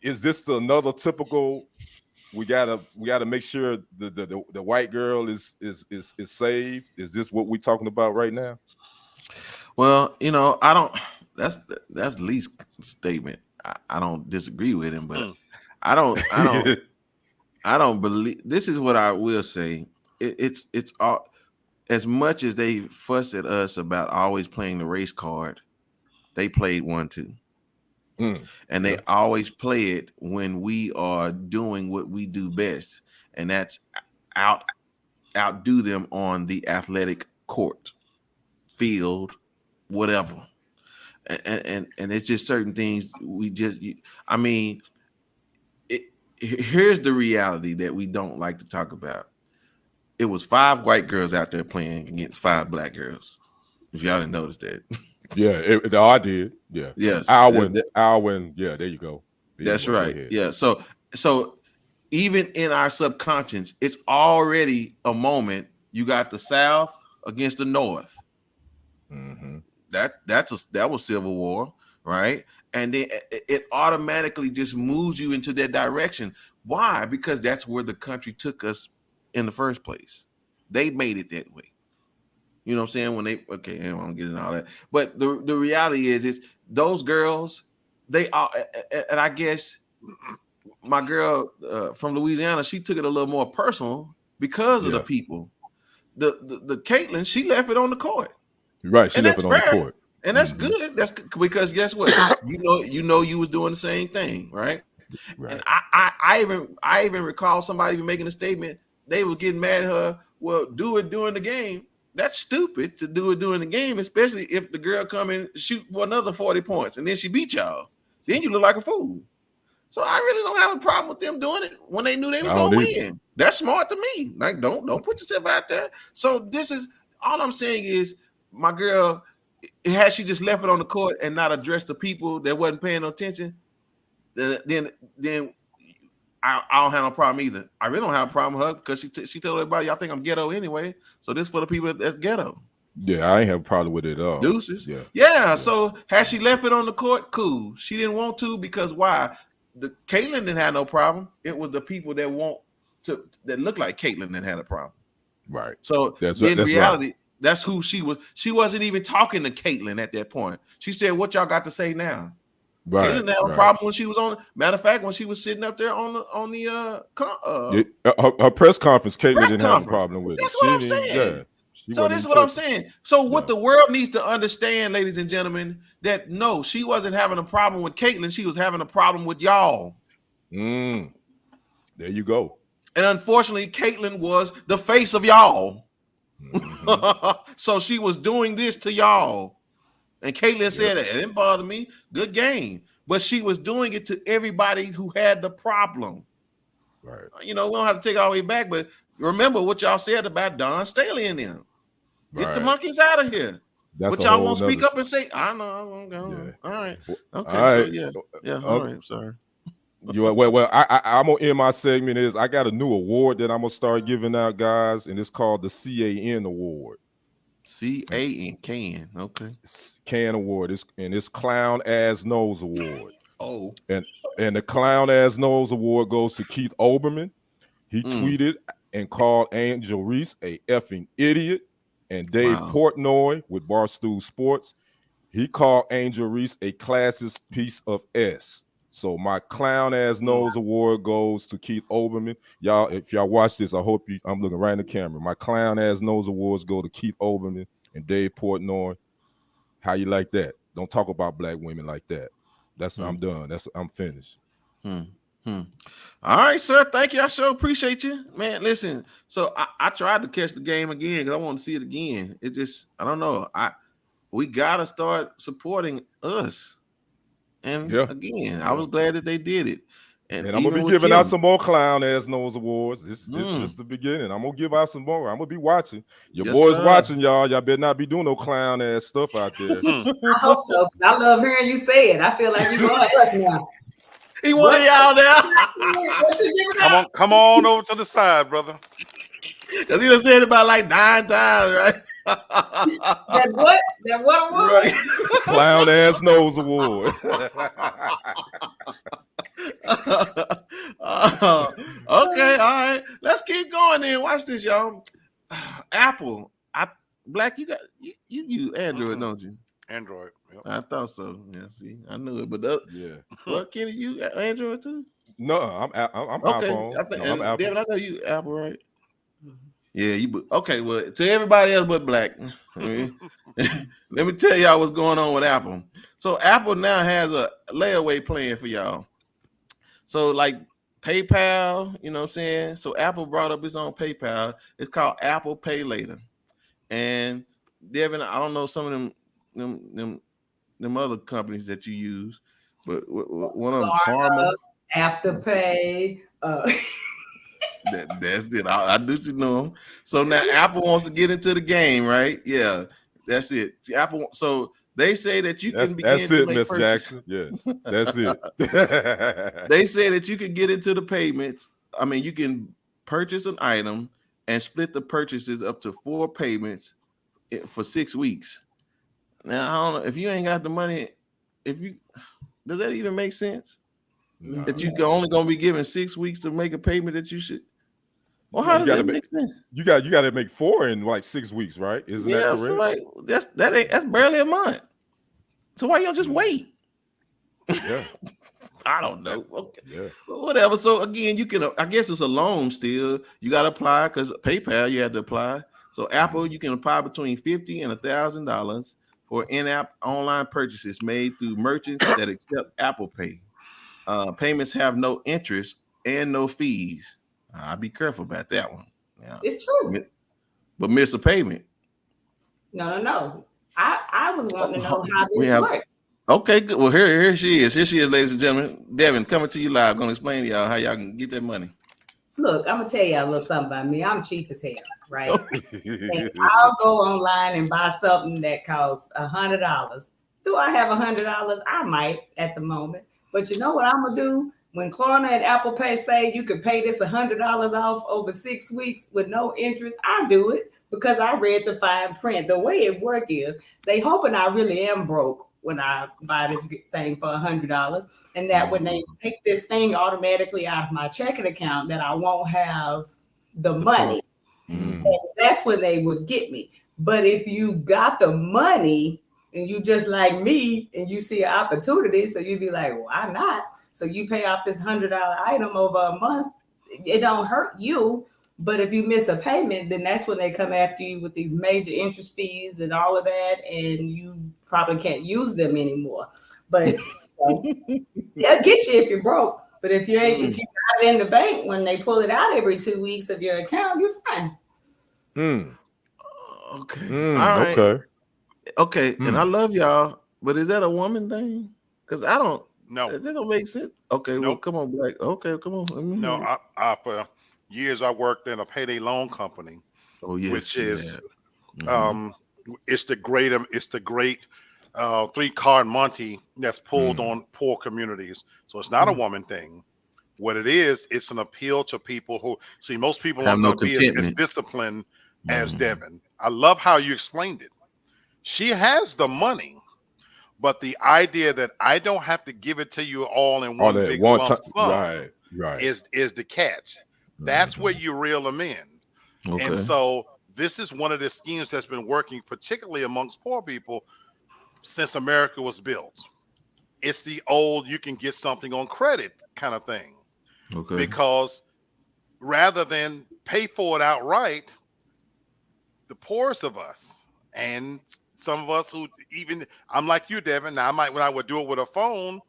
is this another typical? We gotta make sure the white girl is saved. Is this what we're talking about right now? Well, you know, I don't. That's Lee's statement. I don't disagree with him, but I don't believe. This is what I will say. It's all, as much as they fuss at us about always playing the race card, they played one too. And they always play it when we are doing what we do best, and that's outdo them on the athletic court, field, whatever. And it's just certain things we just. I mean, here's the reality that we don't like to talk about. It was 5 white girls out there playing against 5 black girls. If y'all didn't notice that. Yeah, I did. Yeah. Yes. Alwyn. Yeah, there you go. That's right. Yeah. So even in our subconscious, it's already a moment. You got the South against the North. Mm-hmm. That was Civil War, right? And then it automatically just moves you into that direction. Why? Because that's where the country took us in the first place. They made it that way. You know what I'm saying? I don't get into all that. But the reality is those girls, they are, and I guess my girl from Louisiana, she took it a little more personal because of the people. The Caitlin, she left it on the court. Right, she left it on the court. And that's good. That's because guess what? you know you was doing the same thing, right? And I even recall somebody even making a statement. They were getting mad at her. Well, do it during the game. That's stupid to do it during the game, especially if the girl come and shoot for another 40 points and then she beat y'all. Then you look like a fool. So I really don't have a problem with them doing it when they knew they was gonna win. That's smart to me. Like, don't put yourself out there. So this is all I'm saying is my girl, had she just left it on the court and not addressed the people that wasn't paying no attention, then I don't have no problem either. I really don't have a problem with her because she told everybody, y'all think I'm ghetto anyway. So this for the people that's ghetto. Yeah, I ain't have a problem with it at all. Deuces. Yeah. So had she left it on the court, cool. She didn't want to because why? Caitlyn didn't have no problem. It was the people that look like Caitlyn that had a problem. Right. So in reality, right. That's who she was. She wasn't even talking to Caitlyn at that point. She said, "What y'all got to say now?" Right. Caitlyn didn't have a problem when she was on. Matter of fact, when she was sitting up there on the her press conference, Caitlyn didn't have a problem with it. That's what I'm saying. So this is what I'm saying. So what the world needs to understand, ladies and gentlemen, that no, she wasn't having a problem with Caitlyn. She was having a problem with y'all. There you go. And unfortunately, Caitlyn was the face of y'all. So she was doing this to y'all. And Caitlyn said, it didn't bother me. Good game. But she was doing it to everybody who had the problem. Right. You know, we don't have to take it all the way back, but remember what y'all said about Don Staley and them. Get the monkeys out of here. That's but y'all won't speak up and say, I know, I won't go. Yeah. All right. Okay. All right. So all right. Sorry. I'm gonna end my segment. I got a new award that I'm gonna start giving out, guys, and it's called the CAN Award. CAN. Okay. CAN Award. It's Clown Ass Nose Award. Oh. And the Clown Ass Nose Award goes to Keith Olbermann. He tweeted and called Angel Reese a effing idiot. And Dave Portnoy with Barstool Sports, he called Angel Reese a classist piece of S. So my Clown Ass Nose Award goes to Keith Olbermann. Y'all, if y'all watch this, I hope I'm looking right in the camera. My Clown Ass Nose Awards go to Keith Olbermann and Dave Portnoy. How you like that? Don't talk about black women like that. I'm done. I'm finished. All right, sir. Thank you. I sure appreciate you, man. Listen, so I tried to catch the game again because I want to see it again. It just, I don't know. We gotta start supporting us. And again, I was glad that they did it. And I'm gonna be giving out some more Clown Ass Nose Awards. This is just the beginning. I'm gonna give out some more. I'm gonna be watching. Your boys watching, y'all. Y'all better not be doing no clown ass stuff out there. I hope so. I love hearing you say it. I feel like you want us now. He wanted y'all now. Come on over to the side, brother. Because he done said it about like 9 times, right? That what? That what award? Right. Clown Ass Nose Award. Okay, all right. Let's keep going then. Watch this, y'all. Apple. Black, you use Android, don't you? Android. Yep. I thought so. Yeah, see, I knew it, but what Kenny, you got Android too? No, I'm okay. iPhone. I'm Apple. David, I know you Apple, right? Yeah, okay. Well, to everybody else but Black, let me tell y'all what's going on with Apple. So Apple now has a layaway plan for y'all. So like PayPal, you know what I'm saying? So Apple brought up its own PayPal. It's called Apple Pay Later. And Devin, I don't know some of them other companies that you use, but one of them, Karma, Afterpay. That's it. I do you know them. So now Apple wants to get into the game, right? Yeah, that's it. Apple. So they say that you can begin. That's it, Miss Jackson. Yes, that's it. They say that you can get into the payments. I mean, you can purchase an item and split the purchases up to 4 payments for 6 weeks. Now I don't know if you ain't got the money. Does that even make sense? No. That you only gonna be given 6 weeks to make a payment that you should. Well, how does that make sense? You got to make 4 in like 6 weeks, right? Isn't that correct? So like that's barely a month. So why you don't just wait? Yeah. I don't know. Okay. Yeah. Whatever. So again, you can. I guess it's a loan still. You got to apply because PayPal you had to apply. So Apple, you can apply between $50 and $1,000 for in-app online purchases made through merchants that accept Apple Pay. Payments have no interest and no fees. I'll be careful about that one. Yeah. It's true. But miss a payment. No. I was wanting to know how this works. Okay, good. Well, here she is. Here she is, ladies and gentlemen. Devin, coming to you live. Gonna explain to y'all how y'all can get that money. Look, I'm gonna tell y'all a little something about me. I'm cheap as hell, right? And I'll go online and buy something that costs $100. Do I have $100? I might at the moment. But you know what I'm gonna do? When Klarna and Apple Pay say you can pay this $100 off over 6 weeks with no interest, I do it because I read the fine print. The way it works is they hoping I really am broke when I buy this thing for $100, and that when they take this thing automatically out of my checking account, that I won't have the money. And that's when they would get me. But if you got the money and you just like me and you see an opportunity, so you'd be like, why not? So you pay off this $100 item over a month. It don't hurt you. But if you miss a payment, then that's when they come after you with these major interest fees and all of that, and you probably can't use them anymore. But they'll get you if you're broke. But if you ain't, if you got it in the bank when they pull it out every 2 weeks of your account, you're fine. Okay. All right. Okay. Okay. And I love y'all, but is that a woman thing? Because I don't. No, that don't make sense. Okay. Well, Nope. come on, Black. Okay, come on. Let me no. hear it. I for years I worked in a payday loan company, Oh yes. which is Mhm. it's the great 3-card Monty that's pulled on poor communities. So it's not a woman thing. What it is, it's an appeal to people who see most people Have aren't no going to be as contentment. disciplined as Mhm. Devin. I love how you explained it. She has the money, but the idea that I don't have to give it to you all in one All that big one lump time. sum Right. is the catch. That's where you reel them in. Okay. And so this is one of the schemes that's been working particularly amongst poor people since America was built. It's the old you can get something on credit kind of thing. Okay. Because rather than pay for it outright, the poorest of us and some of us who even I'm like you, Devin. Now I would do it with a phone,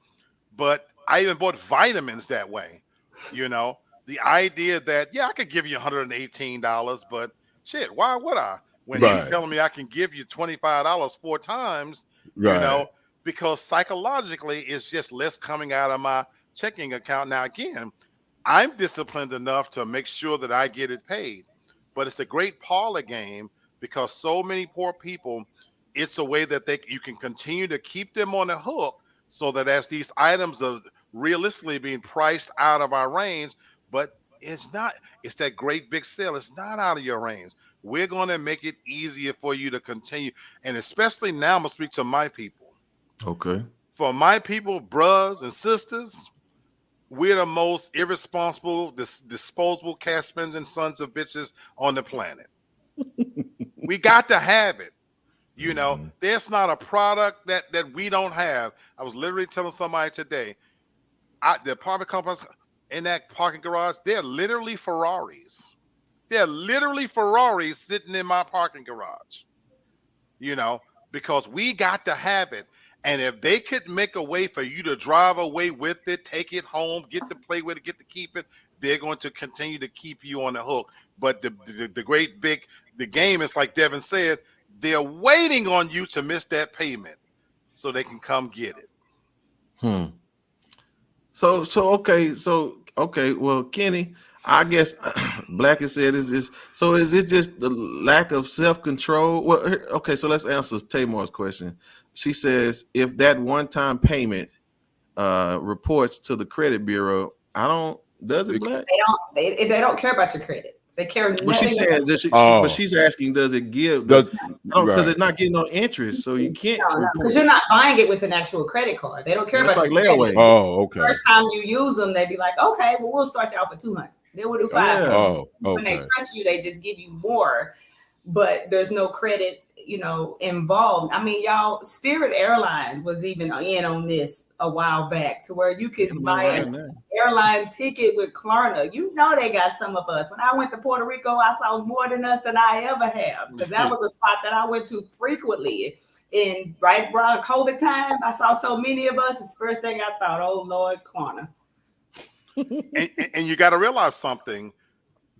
but I even bought vitamins that way. You know, the idea that I could give you $118, but shit, why would I? When you Right. telling me I can give you $25 4 times, Right. because psychologically it's just less coming out of my checking account. Now again, I'm disciplined enough to make sure that I get it paid, but it's a great parlor game because so many poor people, it's a way that you can continue to keep them on the hook so that as these items are realistically being priced out of our range, but it's not, it's that great big sale. It's not out of your range. We're going to make it easier for you to continue. And especially now, I'm going to speak to my people. Okay. For my people, bros and sisters, we're the most irresponsible, disposable, cash spending sons of bitches on the planet. We got to have it. There's not a product that we don't have. I was literally telling somebody today, the apartment complex in that parking garage, they're literally Ferraris. They're literally Ferraris sitting in my parking garage. Because we got to have it. And if they could make a way for you to drive away with it, take it home, get to play with it, get to keep it, they're going to continue to keep you on the hook. But the game is like Devin said, they're waiting on you to miss that payment so they can come get it. So okay. Well, Kenny, I guess Black has said is so. Is it just the lack of self-control? Well, okay. So let's answer Tamar's question. She says if that one-time payment reports to the credit bureau, does it, Black? They don't care about your credit. They care But she's nothing saying about but she's asking, does it give? Does Because right. it's not getting no interest, so you can't report. because you're not buying it with an actual credit card. They don't care That's about like your layaway. credit. Oh, okay. First time you use them, they be like, okay, well, we'll start you off at 200. Then we'll do 500. Yeah. Oh, When they okay. trust you, they just give you more, but there's no credit, involved. I mean, y'all, Spirit Airlines was even in on this a while back to where you could buy an airline ticket with Klarna. They got some of us. When I went to Puerto Rico, I saw more than us than I ever have, because that was a spot that I went to frequently. In right around COVID time, I saw so many of us. It's the first thing I thought, oh Lord, Klarna. and you got to realize something.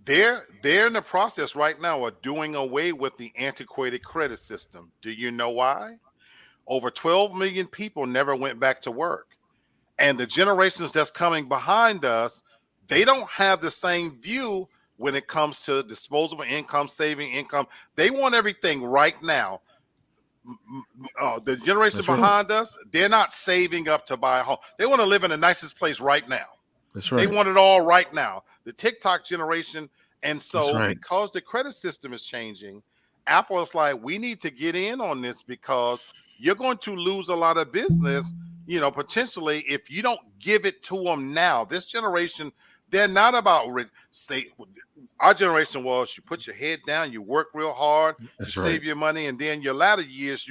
They're in the process right now of doing away with the antiquated credit system. Do you know why? over 12 million people never went back to work. And the generations that's coming behind us, they don't have the same view when it comes to disposable income, saving income. They want everything right now. The generation behind us, they're not saving up to buy a home. They want to live in the nicest place right now. That's right. They want it all right now. The TikTok generation. And so because the credit system is changing, Apple is like, we need to get in on this because you're going to lose a lot of business, potentially if you don't give it to them now. This generation, they're not about our generation was you put your head down, you work real hard, save your money, and then your latter years,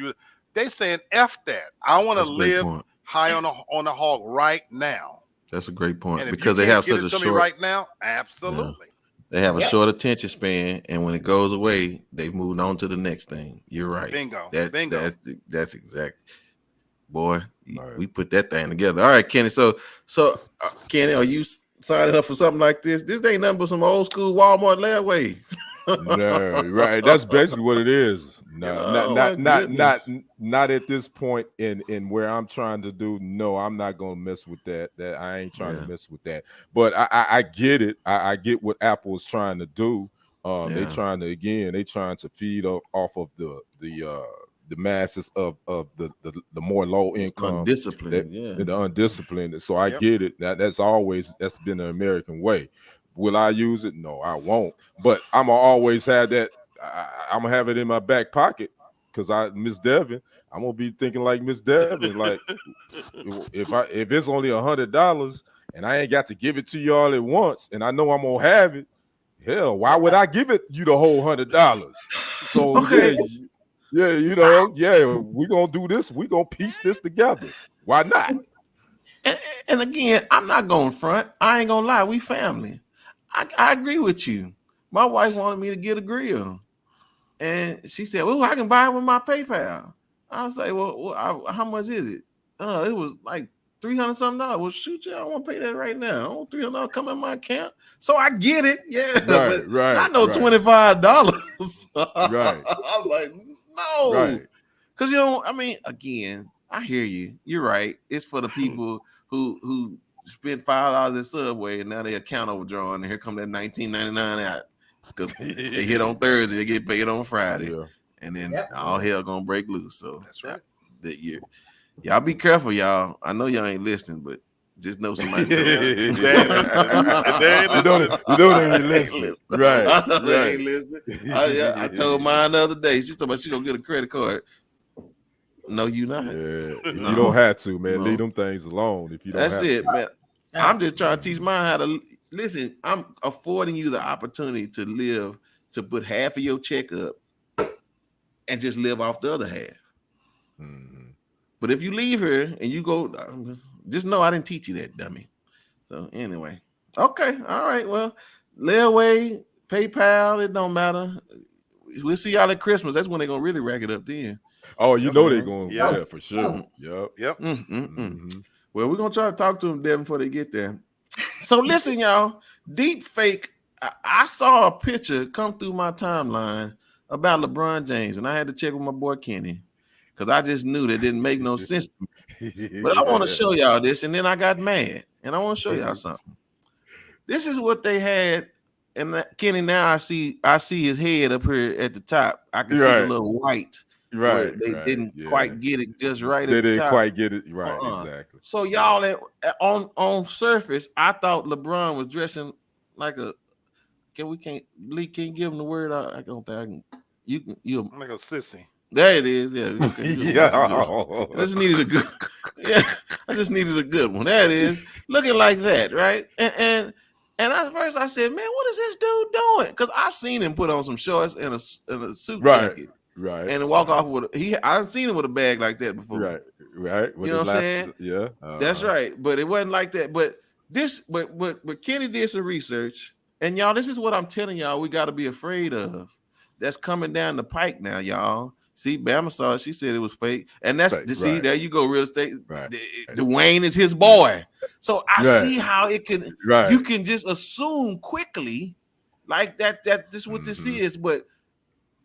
they saying F that. I want to live high on the hog right now. That's a great point. And because they have such a short right now, absolutely. They have a short attention span, and when it goes away, they've moved on to the next thing. You're right. Bingo. Bingo. That's exact. Boy, we put that thing together. All right, Kenny. So Kenny, are you signing up for something like this? This ain't nothing but some old school Walmart layaway. No, right. That's basically what it is. No, not at this point in where I'm trying to do. No, I'm not gonna mess with that. That I ain't trying to mess with that. But I get it. I get what Apple is trying to do. They trying to feed off of the masses of the more low income, undisciplined, the undisciplined. So I get it. That's been the American way. Will I use it? No, I won't. But I'm gonna always have that. I'm gonna have it in my back pocket because Miss Devin. I'm gonna be thinking like Miss Devin. Like if it's only $100 and I ain't got to give it to y'all at once, and I know I'm gonna have it. Hell, why would I give it you the whole $100? So we're gonna do this. We're gonna piece this together. Why not? And again, I'm not going front. I ain't gonna lie. We family. I agree with you. My wife wanted me to get a grill, and she said, "Well, I can buy it with my PayPal." I was like, "Well, how much is it?" It was like $300 something. Well, shoot, I don't want to pay that right now. I want $300 come in my account. So I get it, right. I know $25. Right. I was like, no, because again, I hear you. You're right. It's for the people who spent $5 at Subway and now their account overdrawn, and here come that $19.99 out because they hit on Thursday, they get paid on Friday, and then all hell gonna break loose. So that's right. That year, y'all be careful, y'all. I know y'all ain't listening, but just know somebody. You know they ain't listening. Right. I know they ain't listening. I told mine the other day. She told me she gonna get a credit card. No, you not. Yeah, if you don't have to, man, leave them things alone. If you don't, that's it, man. I'm just trying to teach mine how to listen. I'm affording you the opportunity to live, to put half of your check up, and just live off the other half. Mm-hmm. But if you leave here and you go, just know I didn't teach you that, dummy. So anyway, okay, all right. Well, layaway, PayPal, it don't matter. We'll see y'all at Christmas. That's when they're gonna really rack it up then. Oh, they're going for sure. Yep. Mm-hmm. Well, we're gonna try to talk to them, Devin, before they get there. So listen, y'all, deep fake. I saw a picture come through my timeline about LeBron James, and I had to check with my boy Kenny because I just knew that didn't make no sense to me. But I want to show y'all this, and then I got mad, and I want to show y'all something. This is what they had. And Kenny, now I see his head up here at the top. I can see the little white. Right. They didn't quite get it just right. They didn't quite get it right. Exactly. So y'all on surface, I thought LeBron was dressing like a. Can you give him the word? I don't think I can. You like a sissy. There it is. Yeah. I just needed a good. Yeah, I just needed a good one. There it is. Looking like that, right? And at first I said, man, what is this dude doing? Because I've seen him put on some shorts and a suit jacket. Right. And walk off with I've seen him with a bag like that before. Right. You know what I'm saying? Yeah. That's right. But it wasn't like that. But Kenny did some research. And y'all, this is what I'm telling y'all we got to be afraid of. That's coming down the pike now, y'all. See, Bama saw it. She said it was fake. And that's fake, see, there you go, real estate. Right. Dwayne is his boy. So I see how it can you can just assume quickly like that this is what this is. But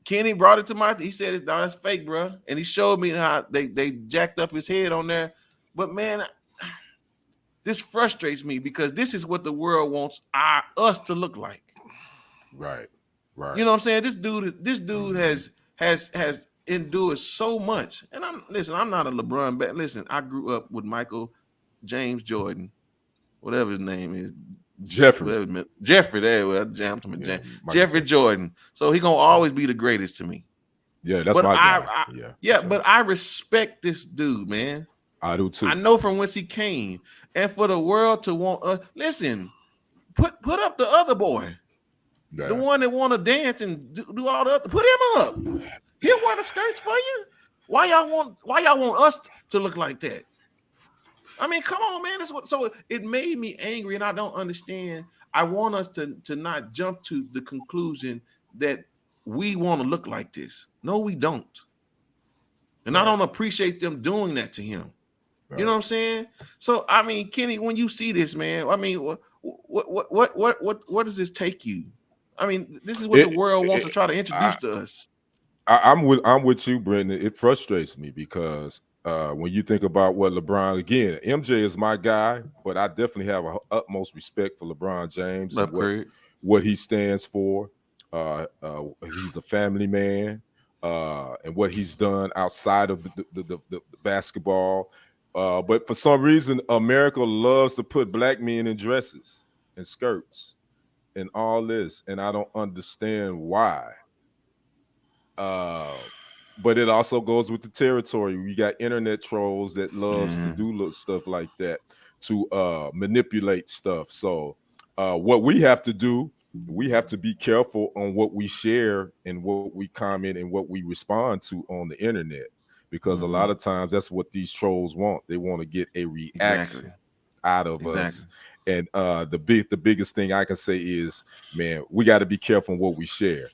Kenny brought it to my. He said, "No, that's fake, bro." And he showed me how they jacked up his head on there. But man, this frustrates me because this is what the world wants us to look like. Right. You know what I'm saying? This dude has endured so much. And I'm not a LeBron bet. Listen, I grew up with Michael James Jordan, whatever his name is. Jeffrey. Jeffrey, there. Well, Jeffrey Jordan. So he gonna always be the greatest to me. Yeah, that's but my guy. But I respect this dude, man. I do too. I know from whence he came, and for the world to want listen, put up the other boy, the one that want to dance and do all the other. Put him up. He'll wear the skirts for you. Why y'all want us to look like that? I mean, come on, man. So it made me angry, and I don't understand. I want us to not jump to the conclusion that we want to look like this. No, we don't. And I don't appreciate them doing that to him. Right. You know what I'm saying? So I mean, Kenny, when you see this, man, I mean, what does this take you? I mean, this is what the world wants to try to introduce to us. I'm with you, Brendan. It frustrates me because when you think about what LeBron, again, MJ is my guy, but I definitely have a utmost respect for LeBron James and what he stands for. He's a family man, and what he's done outside of the basketball. But for some reason, America loves to put black men in dresses and skirts and all this, and I don't understand why. But it also goes with the territory. You got internet trolls that loves to do stuff like that to manipulate stuff. So what we have to do, we have to be careful on what we share and what we comment and what we respond to on the internet, because a lot of times that's what these trolls want. They want to get a reaction out of us. And the biggest thing I can say is, man, we got to be careful on what we share.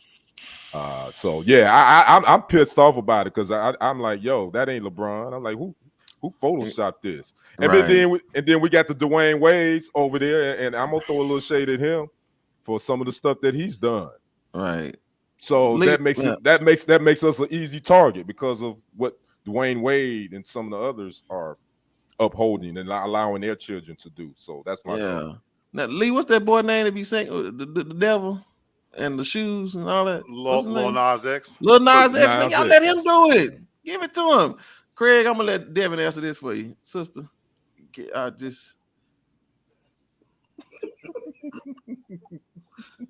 So yeah, I'm pissed off about it because I'm like, yo, that ain't LeBron. I'm like, who photoshopped this? And then we got the Dwayne Wades over there, and I'm gonna throw a little shade at him for some of the stuff that he's done. Right. So that makes us an easy target because of what Dwayne Wade and some of the others are upholding and allowing their children to do. So that's my take. Now, Lee, what's that boy name that be saying the devil and the shoes and all that? Lil Nas X. Lil Nas X, man, y'all let him do it. Give it to him. Craig, I'm gonna let Devin answer this for you, sister.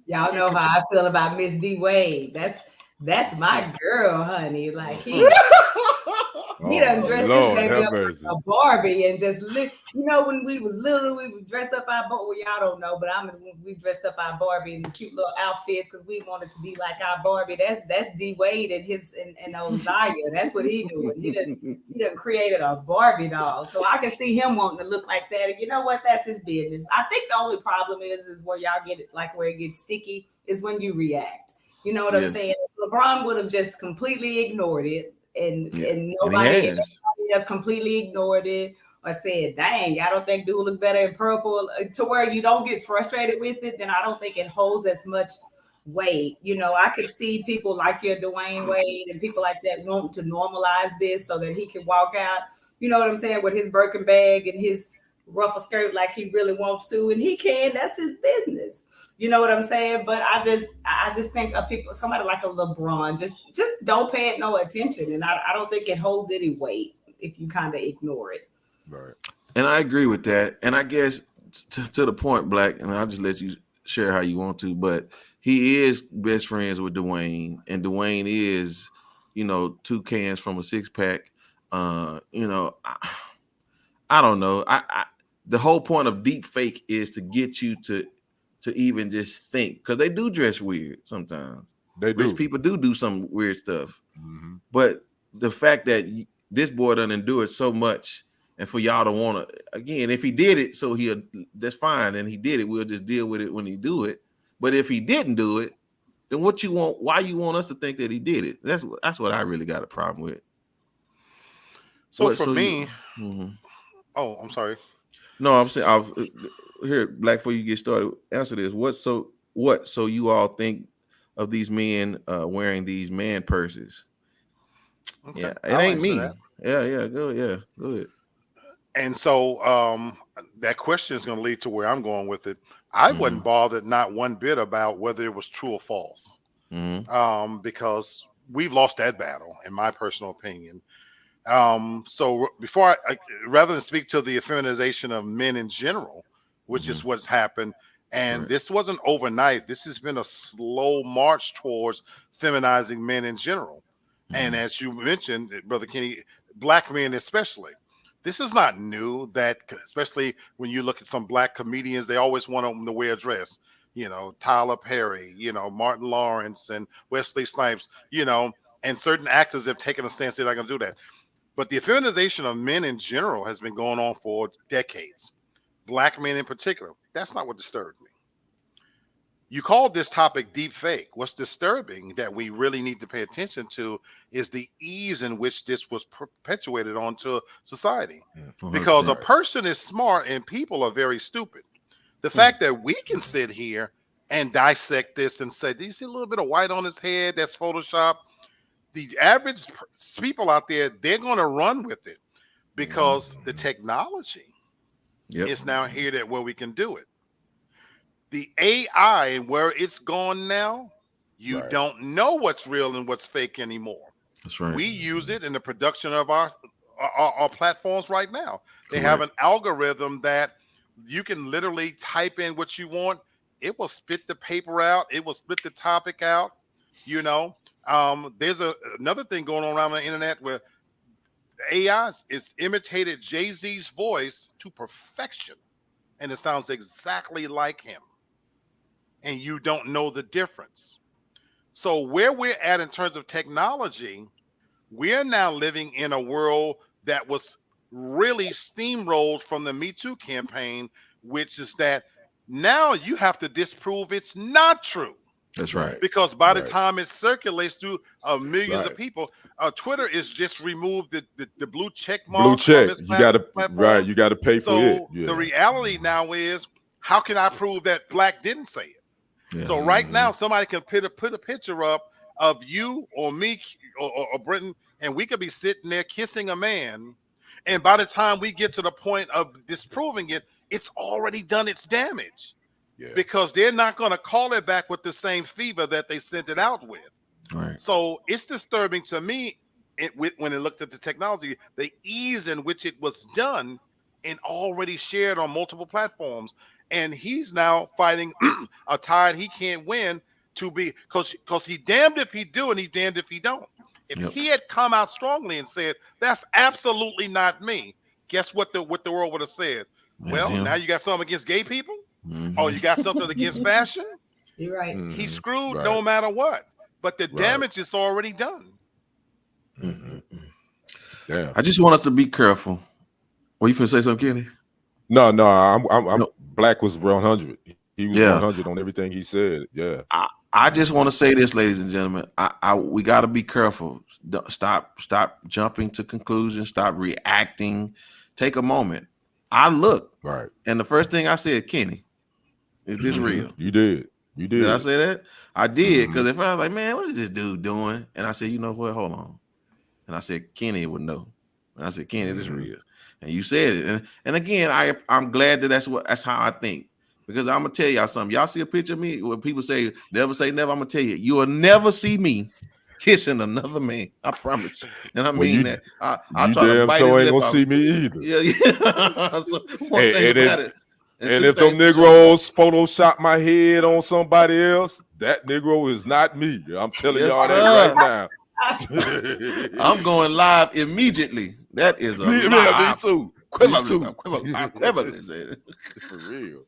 Y'all know how I feel about Miss D Wade. That's my girl, honey. Like he done dressed this baby up like a Barbie and just live. You know, when we was little, we would dress up our Barbie. Well, y'all don't know, but we dressed up our Barbie in cute little outfits because we wanted to be like our Barbie. That's D Wade and Ozaya. That's what he doing. He done created a Barbie doll. So I can see him wanting to look like that. And you know what? That's his business. I think the only problem is where y'all get it, like where it gets sticky, is when you react. You know what I'm saying? LeBron would have just completely ignored it, and nobody has completely ignored it or said, "Dang, I don't think dude look better in purple," to where you don't get frustrated with it. Then I don't think it holds as much weight. You know, I could see people like your Dwayne Wade and people like that want to normalize this so that he can walk out. You know what I'm saying, with his Birkin bag and his ruffle skirt like he really wants to, and he can. That's his business. You know what I'm saying? But I just think of people, somebody like a LeBron, just don't pay it no attention, and I don't think it holds any weight if you kind of ignore it. Right. And I agree with that. And I guess to the point, Black, and I'll just let you share how you want to, but he is best friends with Dwayne, and Dwayne is, you know, 2 cans from a 6-pack. You know, I don't know. The whole point of deep fake is to get you to even just think, because they do dress weird sometimes. They do. Rich people do some weird stuff. Mm-hmm. But the fact that this boy done endured so much, and for y'all to want to, again, if he did it, so that's fine, and he did it, we'll just deal with it when he do it. But if he didn't do it, then why you want us to think that he did it? That's what I really got a problem with. So I'm sorry. No, I'm saying, here, Black, before you get started, answer this. So you all think of these men wearing these man purses. Okay. Yeah, it I'll ain't answer me. that. Yeah, good. And so that question is going to lead to where I'm going with it. I wasn't bothered not one bit about whether it was true or false, because we've lost that battle, in my personal opinion. So before rather than speak to the feminization of men in general, which is what's happened, and this wasn't overnight. This has been a slow march towards feminizing men in general. And as you mentioned, Brother Kenny, black men especially. This is not new, that especially when you look at some black comedians, they always want them to wear a dress. You know, Tyler Perry, you know, Martin Lawrence and Wesley Snipes, you know, and certain actors have taken a stance they're not going to do that. But the feminization of men in general has been going on for decades. Black men in particular. That's not what disturbed me. You called this topic deep fake. What's disturbing that we really need to pay attention to is the ease in which this was perpetuated onto society. Because a person is smart and people are very stupid. The fact that we can sit here and dissect this and say, do you see a little bit of white on his head? That's Photoshop. The average people out there, they're going to run with it because the technology is now here that where we can do it. The AI and where it's gone now, you don't know what's real and what's fake anymore. That's right. We use it in the production of our platforms right now. They have an algorithm that you can literally type in what you want. It will spit the paper out. It will spit the topic out. You know, there's another thing going on around the internet where AI is imitated Jay-Z's voice to perfection, and it sounds exactly like him. And you don't know the difference. So where we're at in terms of technology, we're now living in a world that was really steamrolled from the Me Too campaign, which is that now you have to disprove it's not true. That's right. Because by the time it circulates through millions of people, Twitter is just removed the blue check mark. Blue check. You got to You got to pay for it. So the reality now is, how can I prove that black didn't say it? Yeah. So right now, somebody can put a picture up of you or me or Brenton, and we could be sitting there kissing a man, and by the time we get to the point of disproving it, it's already done its damage. Yeah. Because they're not going to call it back with the same fever that they sent it out with. Right. So it's disturbing to me when it looked at the technology, the ease in which it was done and already shared on multiple platforms. And he's now fighting a tide he can't win to be, because he damned if he do and he damned if he don't. If he had come out strongly and said, that's absolutely not me, guess what the world would have said? Well, now you got something against gay people? Oh, you got something against fashion? You're right. He's screwed no matter what. But the damage is already done. Damn. I just want us to be careful. Well, you finna say something, Kenny? No, I'm Black was 100. He was 100 on everything he said. Yeah. I just want to say this, ladies and gentlemen. We got to be careful. Stop jumping to conclusions. Stop reacting. Take a moment. I looked. Right. And the first thing I said, Kenny, is this real? You did. Did I say that? I did, because if I was like, man, what is this dude doing? And I said, you know what? Hold on. And I said, Kenny would know. And I said, Kenny, is this real? And you said it. And again, I'm glad that that's how I think. Because I'm gonna tell y'all something. Y'all see a picture of me where people say never say never. I'm gonna tell you, you will never see me kissing another man. I promise you. And I mean that. I try to bite so his ain't lip gonna off. see me either. Yeah. So one thing about it. And if them Negroes Photoshop my head on somebody else, that Negro is not me. I'm telling y'all that right now. I'm going live immediately. That is a me too. Equivalent. For real.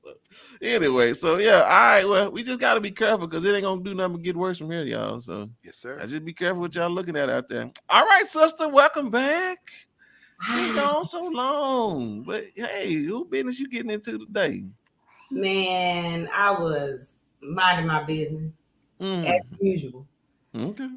Anyway, so yeah, all right. Well, we just gotta be careful because it ain't gonna do nothing but get worse from here, y'all. So yes, sir. I just be careful what y'all looking at out there. All right, sister, welcome back. Been gone so long, but hey, who business you getting into today? Man, I was minding my business as usual. Okay.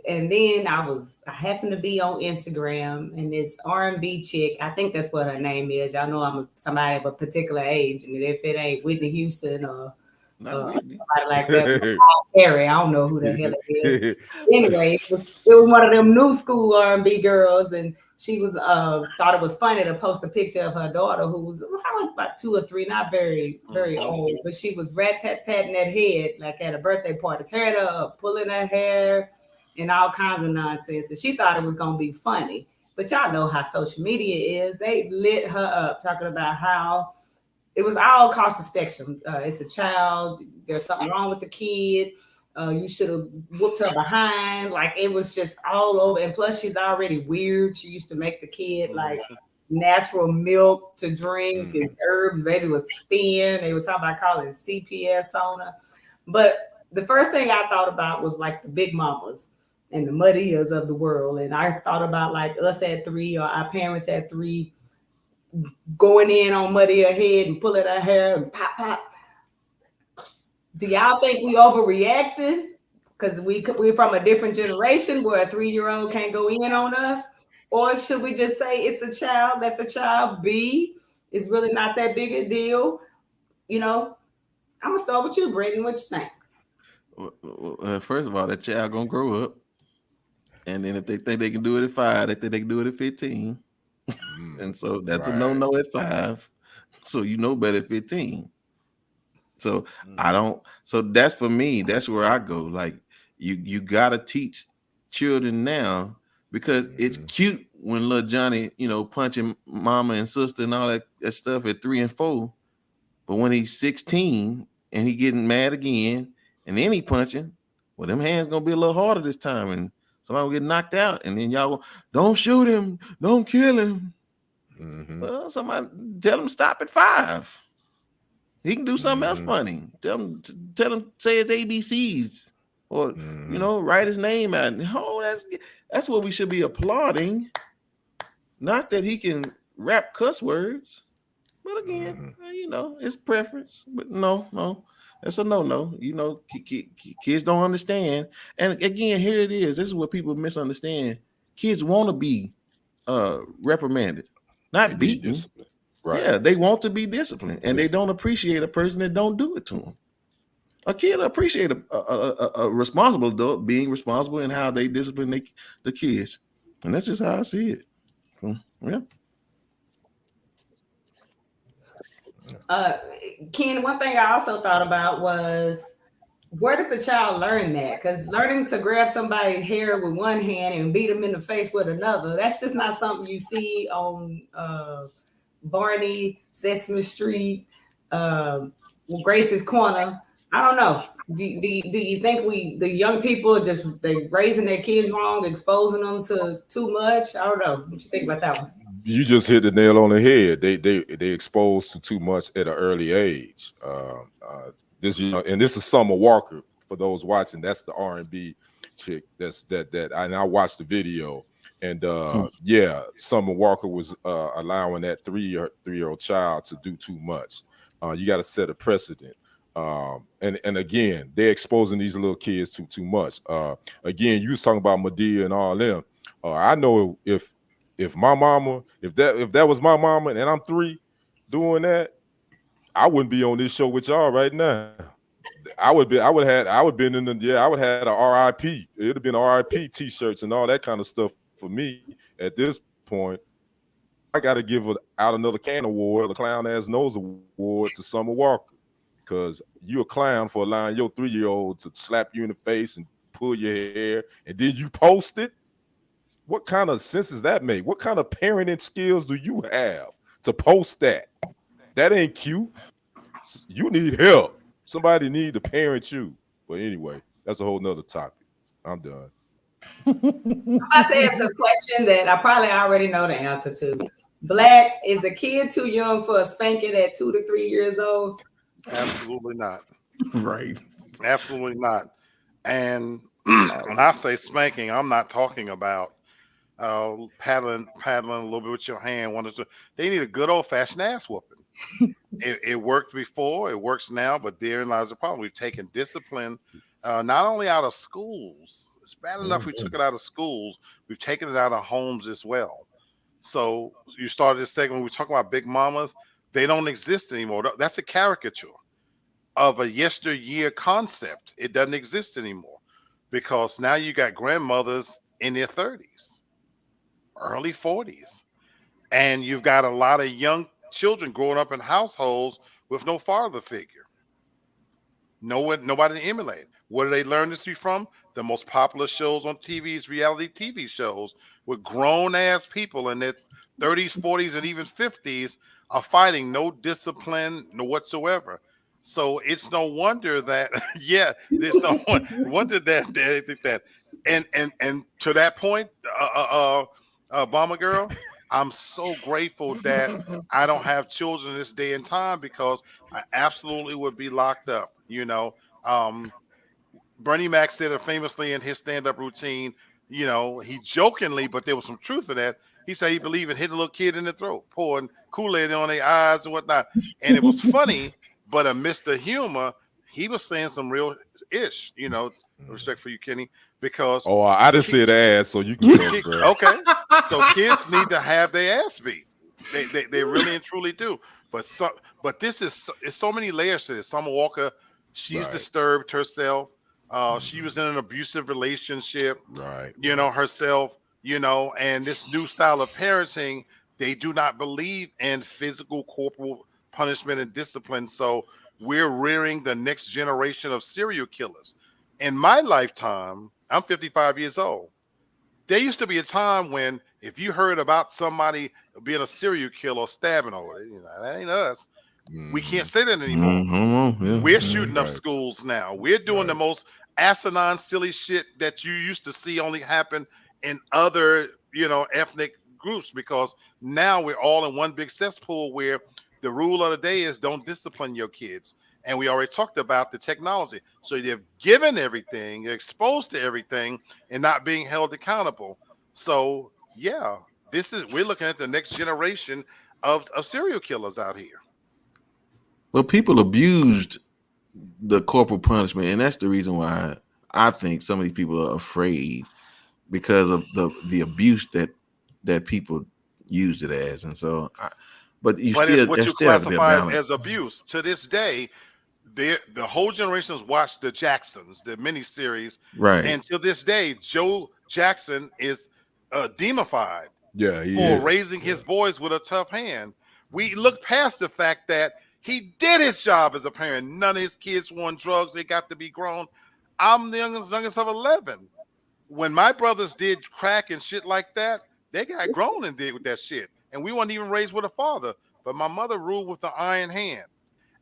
And then I happened to be on Instagram, and this R&B chick, I think that's what her name is. Y'all know I'm somebody of a particular age, and if it ain't Whitney Houston or Not Whitney. Somebody like that. Terry, I don't know who the hell it is. Anyway, it was one of them new school R&B girls, and she was thought it was funny to post a picture of her daughter, who was probably about 2 or 3, not very old, but she was rat-tat-tatting that head like at a birthday party, tearing her up, pulling her hair, and all kinds of nonsense. And she thought it was gonna be funny, but y'all know how social media is. They lit her up talking about how it was all across the spectrum. It's a child. There's something wrong with the kid. You should have whooped her behind. Like it was just all over. And plus, she's already weird. She used to make the kid like natural milk to drink and herbs. Baby was thin. They were talking about calling it CPS on her. But the first thing I thought about was like the big mamas and the Madias of the world. And I thought about like us at 3 or our parents at 3 going in on Muddy head and pulling her hair and pop. Do y'all think we overreacted because we're from a different generation where a 3-year-old can't go in on us? Or should we just say it's a child, let the child be? It's really not that big a deal. You know, I'm gonna start with you, Brendan. What you think? Well, first of all, that child gonna grow up, and then if they think they can do it at 5, they think they can do it at 15. And so that's a no at 5. So you know better at 15. So I don't. So that's for me. That's where I go. Like you gotta teach children now because it's cute when little Johnny, punching mama and sister and all that stuff at 3 and 4. But when he's 16 and he getting mad again, and then he punching, well, them hands gonna be a little harder this time, and somebody will get knocked out, and then y'all don't shoot him, don't kill him. Well, somebody tell him stop at 5. He can do something else funny. Tell him say his ABCs, or write his name out. Oh, that's what we should be applauding. Not that he can rap cuss words, but again, it's preference. But no, that's a no. Kids don't understand. And again, here it is. This is what people misunderstand. Kids want to be reprimanded. Not beaten. Right. Yeah, they want to be disciplined, and they don't appreciate a person that don't do it to them. A kid appreciate a responsible adult being responsible in how they discipline the kids, and that's just how I see it. Yeah. Ken, one thing I also thought about was, where did the child learn that? Because learning to grab somebody's hair with one hand and beat them in the face with another, that's just not something you see on Barney, Sesame Street, Grace's Corner. I don't know. Do you think the young people are just they raising their kids wrong, exposing them to too much? I don't know. What you think about that one? You just hit the nail on the head. They exposed to too much at an early age. This and this is Summer Walker for those watching. That's the R&B chick. And I watched the video. And Summer Walker was allowing that 3-year-old child to do too much. You got to set a precedent. And again, they're exposing these little kids to too much. Again, you was talking about Madea and all them. I know if my mama, if that was my mama and I'm 3 doing that, I wouldn't be on this show with y'all right now. I would have been in the I would have had a RIP. It would have been RIP t-shirts and all that kind of stuff for me at this point. I got to give out another can award, the clown ass nose award to Summer Walker, because you a clown for allowing your 3-year-old to slap you in the face and pull your hair, and then you post it. What kind of sense does that make? What kind of parenting skills do you have to post that? That ain't cute. You need help. Somebody need to parent you. But anyway, that's a whole nother topic. I'm done. I'm about to ask a question that I probably already know the answer to. Black, is a kid too young for a spanking at 2 to 3 years old? Absolutely not. Right. Absolutely not. And when I say spanking, I'm not talking about paddling a little bit with your hand. They need a good old fashioned ass whooping. It worked before, it works now, but therein lies the problem. We've taken discipline not only out of schools. It's bad enough we took it out of schools. We've taken it out of homes as well. So you started this segment, we talk about big mamas. They don't exist anymore. That's a caricature. of a yesteryear concept. It doesn't exist anymore because now you got grandmothers in their 30s, early 40s, and you've got a lot of young children growing up in households with no father figure. Nobody to emulate. Where do they learn this from? The most popular shows on TV's reality TV shows with grown ass people in their 30s, 40s, and even 50s are fighting no discipline, no whatsoever. So it's no wonder that there's no wonder that they think that. And to that point, Obama girl, I'm so grateful that I don't have children in this day and time because I absolutely would be locked up. Bernie Mac said it famously in his stand-up routine. He jokingly, but there was some truth in that. He said he believed in hitting a little kid in the throat, pouring Kool-Aid on their eyes and whatnot. And it was funny, but amidst the humor, he was saying some real ish. Respect for you, Kenny, because I didn't say the ass, so you can go, bro. Okay, so kids need to have their ass beat. They really and truly do. But this is it's so many layers to this. Summer Walker, she's disturbed herself. She was in an abusive relationship, herself, and this new style of parenting, they do not believe in physical, corporal punishment and discipline. So we're rearing the next generation of serial killers. In my lifetime, I'm 55 years old. There used to be a time when if you heard about somebody being a serial killer or stabbing, that ain't us. We can't say that anymore. We're shooting up schools now. We're doing the most asinine, silly shit that you used to see only happen in other, ethnic groups, because now we're all in one big cesspool where the rule of the day is don't discipline your kids. And we already talked about the technology. So they're given everything, they're exposed to everything and not being held accountable. So we're looking at the next generation of serial killers out here. Well, people abused the corporal punishment, and that's the reason why I think some of these people are afraid, because of the abuse that people used it as. And so, it's what you classify as abuse. To this day, the whole generation has watched the Jacksons, the miniseries, right? And to this day, Joe Jackson is demonified for raising his boys with a tough hand. We look past the fact that he did his job as a parent. None of his kids were on drugs. They got to be grown. I'm the youngest of 11. When my brothers did crack and shit like that, they got grown and did with that shit. And we weren't even raised with a father. But my mother ruled with an iron hand.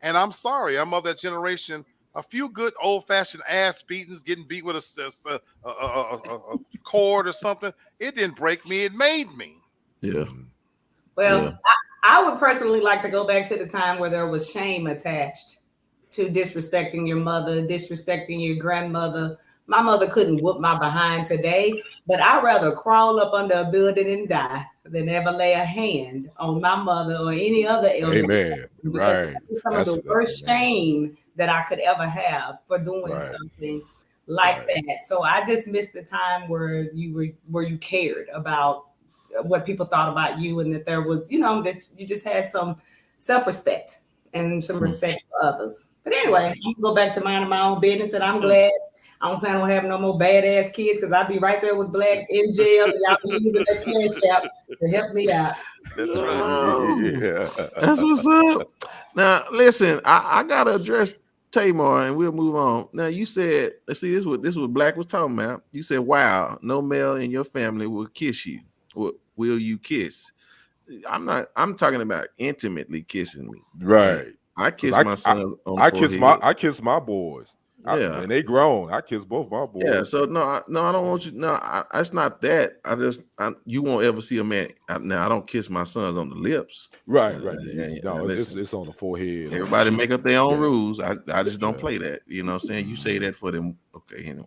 And I'm sorry, I'm of that generation. A few good old-fashioned ass beatings, getting beat with a cord or something. It didn't break me. It made me. Yeah. Well, I would personally like to go back to the time where there was shame attached to disrespecting your mother, disrespecting your grandmother. My mother couldn't whoop my behind today, but I'd rather crawl up under a building and die than ever lay a hand on my mother or any other elder. Amen. Right. Some of the worst shame that I could ever have for doing something like that. So I just missed the time where you cared about what people thought about you, and that there was, that you just had some self-respect and some respect for others. But anyway, I'm gonna go back to minding my own business, and I'm glad I don't plan on having no more badass kids, because I'll be right there with Black in jail, and y'all be using that cash app to help me out. That's right. That's what's up. Now, listen, I gotta address Tamar, and we'll move on. Now, you said, let's see, this is what Black was talking about. You said, "Wow, no male in your family will kiss you. Will you kiss?" I'm talking about intimately kissing me. Right. I kiss my sons on the forehead. I kiss my boys. And they grown. I kiss both my boys. Yeah. So no, I don't want you. No, it's not that. You won't ever see a man. Now I don't kiss my sons on the lips. Right. No, it's on the forehead. Everybody make up their own rules. I just don't play that. You know what I'm saying? You say that for them. Okay. Anyway,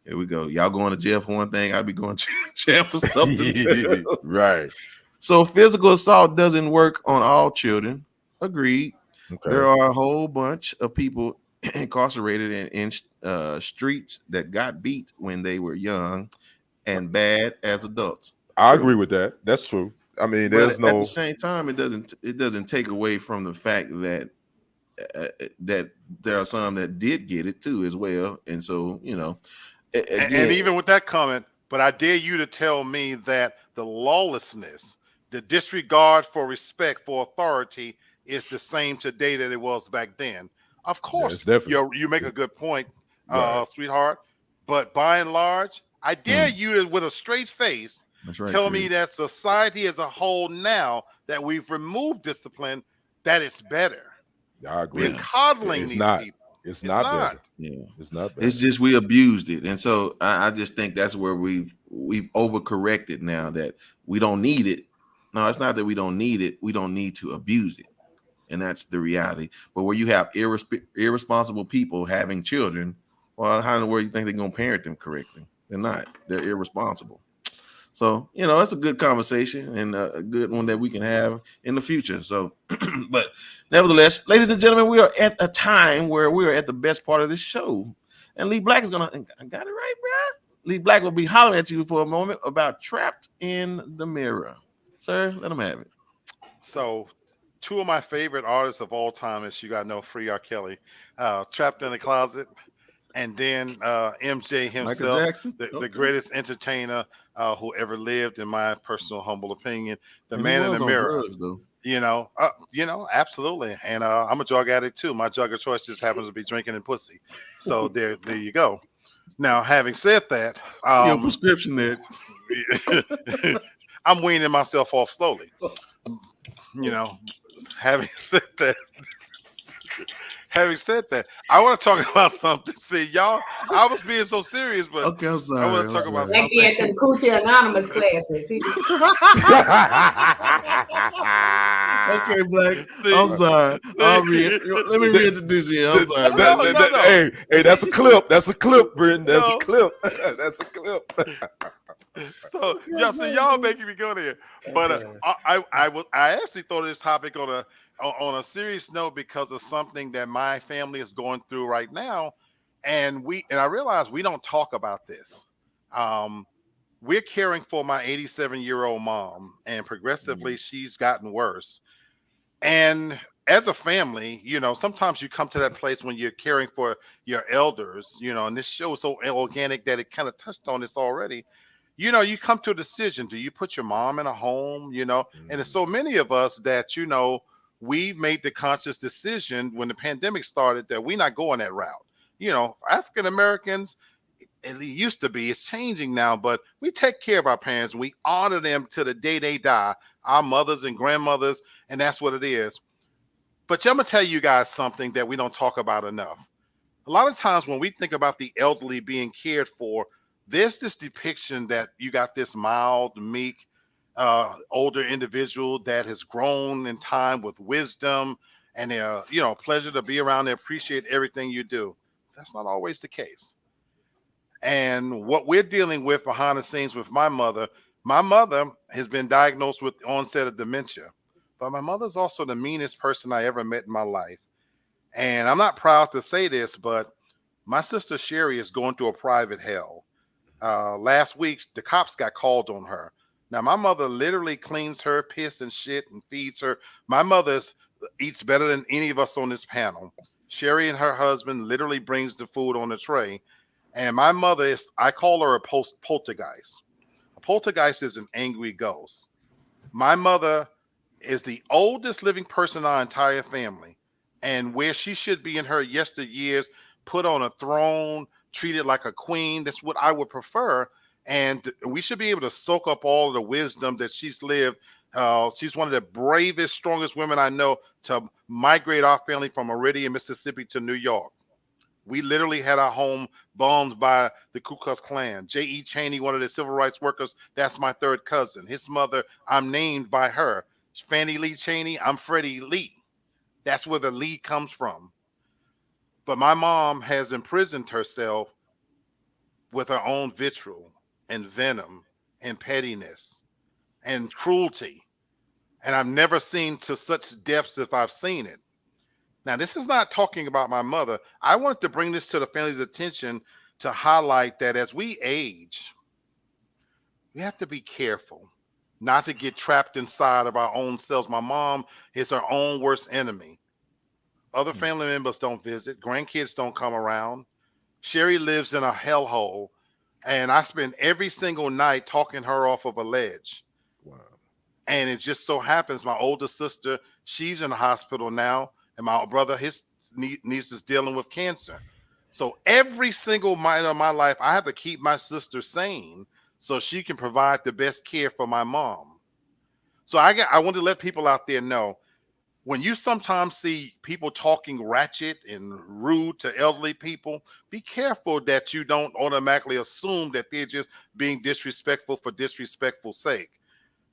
here we go. Y'all going to jail for one thing. I'll be going to jail for something. Right. So physical assault doesn't work on all children. Agreed. Okay. There are a whole bunch of people incarcerated in streets that got beat when they were young and bad as adults. I agree with that. That's true. I mean, at the same time, it doesn't take away from the fact that that there are some that did get it too as well. And so, again, and even with that comment, but I dare you to tell me that the lawlessness, the disregard for respect for authority is the same today that it was back then. Of course, you make a good point, sweetheart. But by and large, I dare you to, with a straight face, tell me that society as a whole, now that we've removed discipline, that it's better. I agree. We're coddling these people. It's not better. Yeah, it's not better. It's just we abused it, and so I just think that's where we've overcorrected now that we don't need it. No, it's not that we don't need it. We don't need to abuse it, and that's the reality. But where you have irresponsible people having children, well, how in the world do you think they're going to parent them correctly? They're not. They're irresponsible. So, it's a good conversation and a good one that we can have in the future. So, but nevertheless, ladies and gentlemen, we are at a time where we are at the best part of this show. And Lee Black is going to, I got it right, bro. Lee Black will be hollering at you for a moment about Trapped in the Mirror. Sir, let him have it. So, two of my favorite artists of all time is, you got to know, Free R. Kelly, Trapped in the Closet. And then MJ himself, the greatest entertainer who ever lived, in my personal humble opinion, the man in the mirror. Drugs, absolutely. And I'm a drug addict too. My drug of choice just happens to be drinking and pussy. So there you go. Now, having said that, your prescription there. I'm weaning myself off slowly. Having said that. Having said that, I want to talk about something. See, y'all, I was being so serious, but okay, I'm sorry. I want to talk about something. Maybe at them Coochie Anonymous classes. Okay, Black. I'm sorry. Let me reintroduce you. I'm sorry. No. Hey, that's a clip. That's a clip, Britton. That's a clip. That's a clip. So y'all making me go there. But I actually thought of this topic on a serious note because of something that my family is going through right now, and I realize we don't talk about this. We're caring for my 87-year-old mom, and progressively she's gotten worse. And as a family, sometimes you come to that place when you're caring for your elders, and this show is so organic that it kind of touched on this already. You come to a decision. Do you put your mom in a home? And there's so many of us that, we made the conscious decision when the pandemic started that we're not going that route. African Americans, it used to be, it's changing now, but we take care of our parents and we honor them to the day they die, our mothers and grandmothers, and that's what it is. But I'm going to tell you guys something that we don't talk about enough. A lot of times when we think about the elderly being cared for, there's this depiction that you got this mild, meek, older individual that has grown in time with wisdom and pleasure to be around. They appreciate everything you do. That's not always the case. And what we're dealing with behind the scenes with my mother has been diagnosed with onset of dementia, but my mother's also the meanest person I ever met in my life. And I'm not proud to say this, but my sister Sherry is going through a private hell. Last week, the cops got called on her. Now, my mother literally cleans her piss and shit and feeds her. My mother eats better than any of us on this panel. Sherry and her husband literally brings the food on the tray. And my mother I call her a poltergeist. A poltergeist is an angry ghost. My mother is the oldest living person in our entire family. And where she should be in her yesteryears, put on a throne, treated like a queen, that's what I would prefer. And we should be able to soak up all of the wisdom that she's lived. She's one of the bravest, strongest women I know to migrate our family from Meridian, Mississippi to New York. We literally had our home bombed by the Ku Klux Klan. J.E. Chaney, one of the civil rights workers, that's my third cousin. His mother, I'm named by her. Fannie Lee Chaney, I'm Freddie Lee. That's where the Lee comes from. But my mom has imprisoned herself with her own vitriol and venom and pettiness and cruelty. And I've never seen to such depths if I've seen it. Now, this is not talking about my mother. I wanted to bring this to the family's attention to highlight that as we age, we have to be careful not to get trapped inside of our own selves. My mom is her own worst enemy. Other family members don't visit. Grandkids don't come around. Sherry lives in a hellhole, and I spend every single night talking her off of a ledge. Wow. And it just so happens my older sister, she's in the hospital now, and my brother, his niece is dealing with cancer. So every single night of my life, I have to keep my sister sane so she can provide the best care for my mom. So I want to let people out there know, when you sometimes see people talking ratchet and rude to elderly people, be careful that you don't automatically assume that they're just being disrespectful for disrespectful's sake.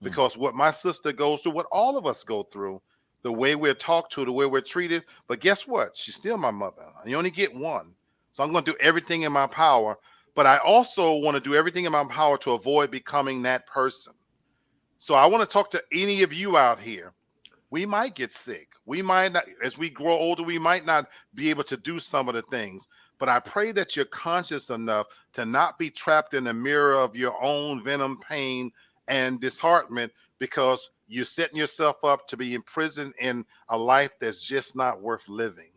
Because what my sister goes through, what all of us go through, the way we're talked to, the way we're treated. But guess what? She's still my mother. You only get one. So I'm going to do everything in my power. But I also want to do everything in my power to avoid becoming that person. So I want to talk to any of you out here. We might get sick. We might not, as we grow older, we might not be able to do some of the things. But I pray that you're conscious enough to not be trapped in the mirror of your own venom, pain, and disheartenment, because you're setting yourself up to be imprisoned in a life that's just not worth living.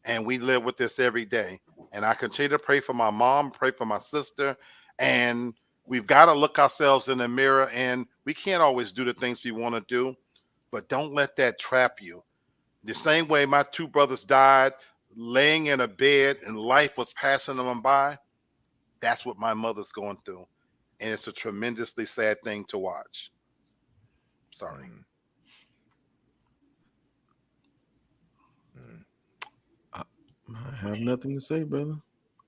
And we live with this every day. And I continue to pray for my mom, pray for my sister. And we've got to look ourselves in the mirror, and we can't always do the things we want to do, but don't let that trap you. The same way my two brothers died laying in a bed and life was passing them by, that's what my mother's going through. And it's a tremendously sad thing to watch. Sorry. I have nothing to say, brother.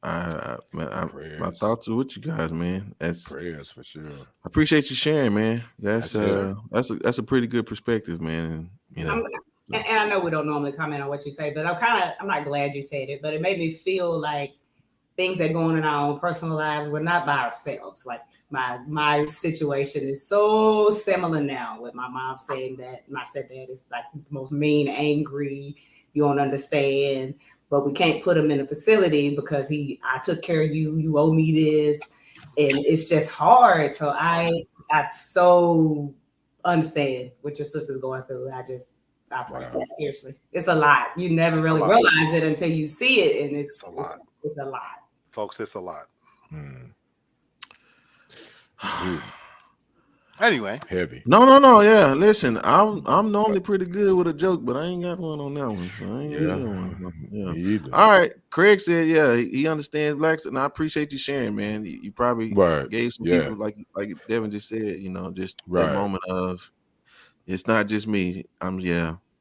My Prayers. thoughts are with you guys, man. Prayers for sure. I appreciate you sharing, man. That's a pretty good perspective, man. You know. And I know we don't normally comment on what you say, but I'm not glad you said it, but it made me feel like things that go on in our own personal lives, we're not by ourselves. Like my situation is so similar now, with my mom saying that my stepdad is like the most mean, angry, you don't understand, but we can't put him in a facility because I took care of you, you owe me this. And it's just hard. So I so understand what your sister's going through. I pray for it. Seriously. It's a lot. You never really realize it until you see it. And it's a lot. It's a lot. Folks, it's a lot. Anyway, heavy. No. Yeah, listen, I'm normally pretty good with a joke, but I ain't got one on that one. So I ain't got one. Yeah. Me either. All right, Craig said, yeah, he understands blacks, and I appreciate you sharing, man. You probably gave some people, like Devin just said, you know, just that moment of, it's not just me.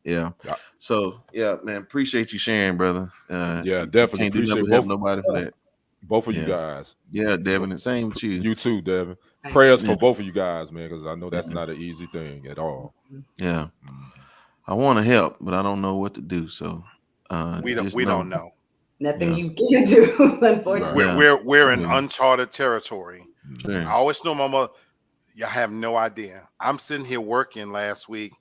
Yeah. So yeah, man, appreciate you sharing, brother. Definitely can't appreciate do nobody for that. Both of you guys. Yeah, Devin, and same with you. You too, Devin. Prayers for both of you guys, man, because I know that's not an easy thing at all. Yeah. I want to help, but I don't know what to do. So we don't know. Nothing you can do, unfortunately. We're in uncharted territory. Sure. I always know my mother. You have no idea. I'm sitting here working last week,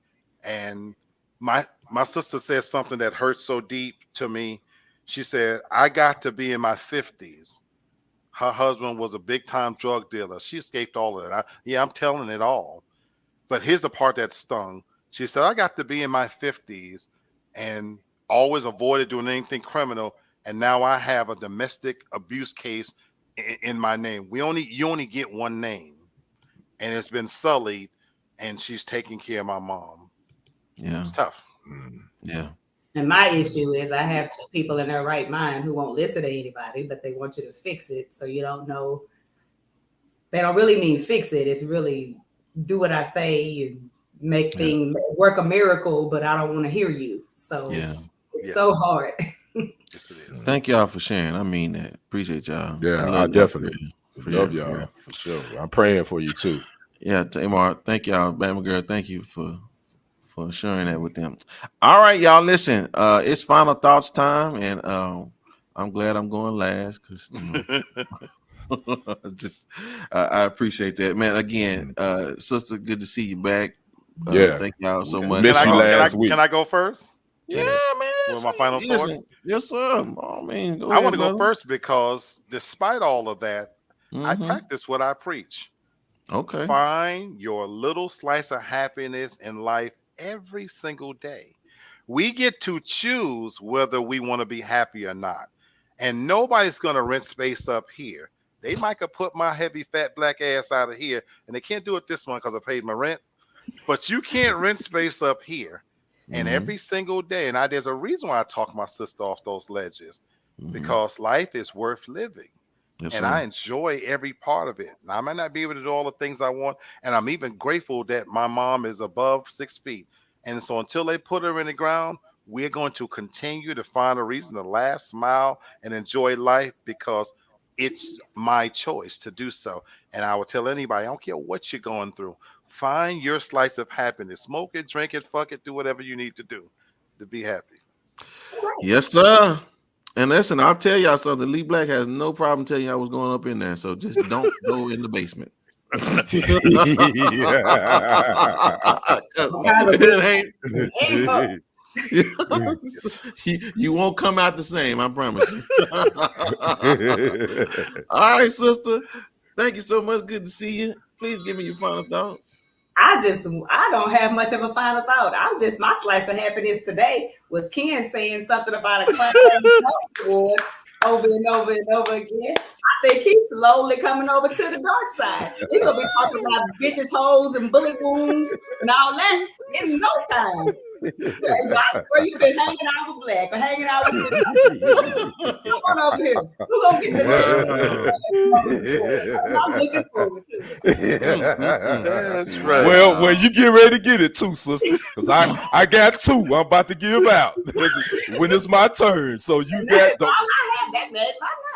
and my sister said something that hurt so deep to me. She said, I got to be in my 50s. Her husband was a big-time drug dealer. She escaped all of that. I'm telling it all. But here's the part that stung. She said, I got to be in my 50s and always avoided doing anything criminal. And now I have a domestic abuse case in my name. You only get one name. And it's been sullied, and she's taking care of my mom. Yeah. It's tough. Yeah. And my issue is I have two people in their right mind who won't listen to anybody, but they want you to fix it. So you don't know. They don't really mean fix it. It's really do what I say and make things work a miracle, but I don't want to hear you. So it's so hard. Yes, it is. Thank y'all for sharing. I mean that. Appreciate y'all. Yeah, I definitely love y'all for sure. I'm praying for you too. Yeah, Tamar, thank y'all. Bama girl, thank you for sharing that with them. All right, y'all, listen. It's final thoughts time, and I'm glad I'm going last because I appreciate that, man. Again, sister, good to see you back. Thank y'all so much. Missed you last week. Can I go first? Yeah, man. With my final thoughts? Yes, sir. Oh, man, I want to go first because despite all of that, I practice what I preach. Okay. Find your little slice of happiness in life every single day. We get to choose whether we want to be happy or not. And nobody's going to rent space up here. They might have put my heavy, fat, black ass out of here, and they can't do it this month because I paid my rent. But you can't rent space up here. And every single day, and there's a reason why I talk my sister off those ledges, because life is worth living. Yes, and sir. I enjoy every part of it. Now, I might not be able to do all the things I want, and I'm even grateful that my mom is above 6 feet. And so until they put her in the ground, we're going to continue to find a reason to laugh, smile, and enjoy life because it's my choice to do so. And I would tell anybody, I don't care what you're going through, find your slice of happiness. Smoke it, drink it, fuck it, do whatever you need to do to be happy. Yes, sir. And listen, I'll tell y'all something. Lee Black has no problem telling y'all what's going up in there. So just don't go in the basement. You won't come out the same, I promise you. All right, sister. Thank you so much. Good to see you. Please give me your final thoughts. I don't have much of a final thought. My slice of happiness today was Ken saying something about a class award over and over and over again. I think he's slowly coming over to the dark side. He's gonna be talking about bitches, hoes, and bullet wounds and all that in no time. I swear you've been hanging out with Black or hanging out with this. Come on over here. We're gonna get this. I'm looking forward to it. That's right. Well, you get ready to get it too, sister. Because I got 2 I'm about to give out when it's my turn. So you got I have that, man.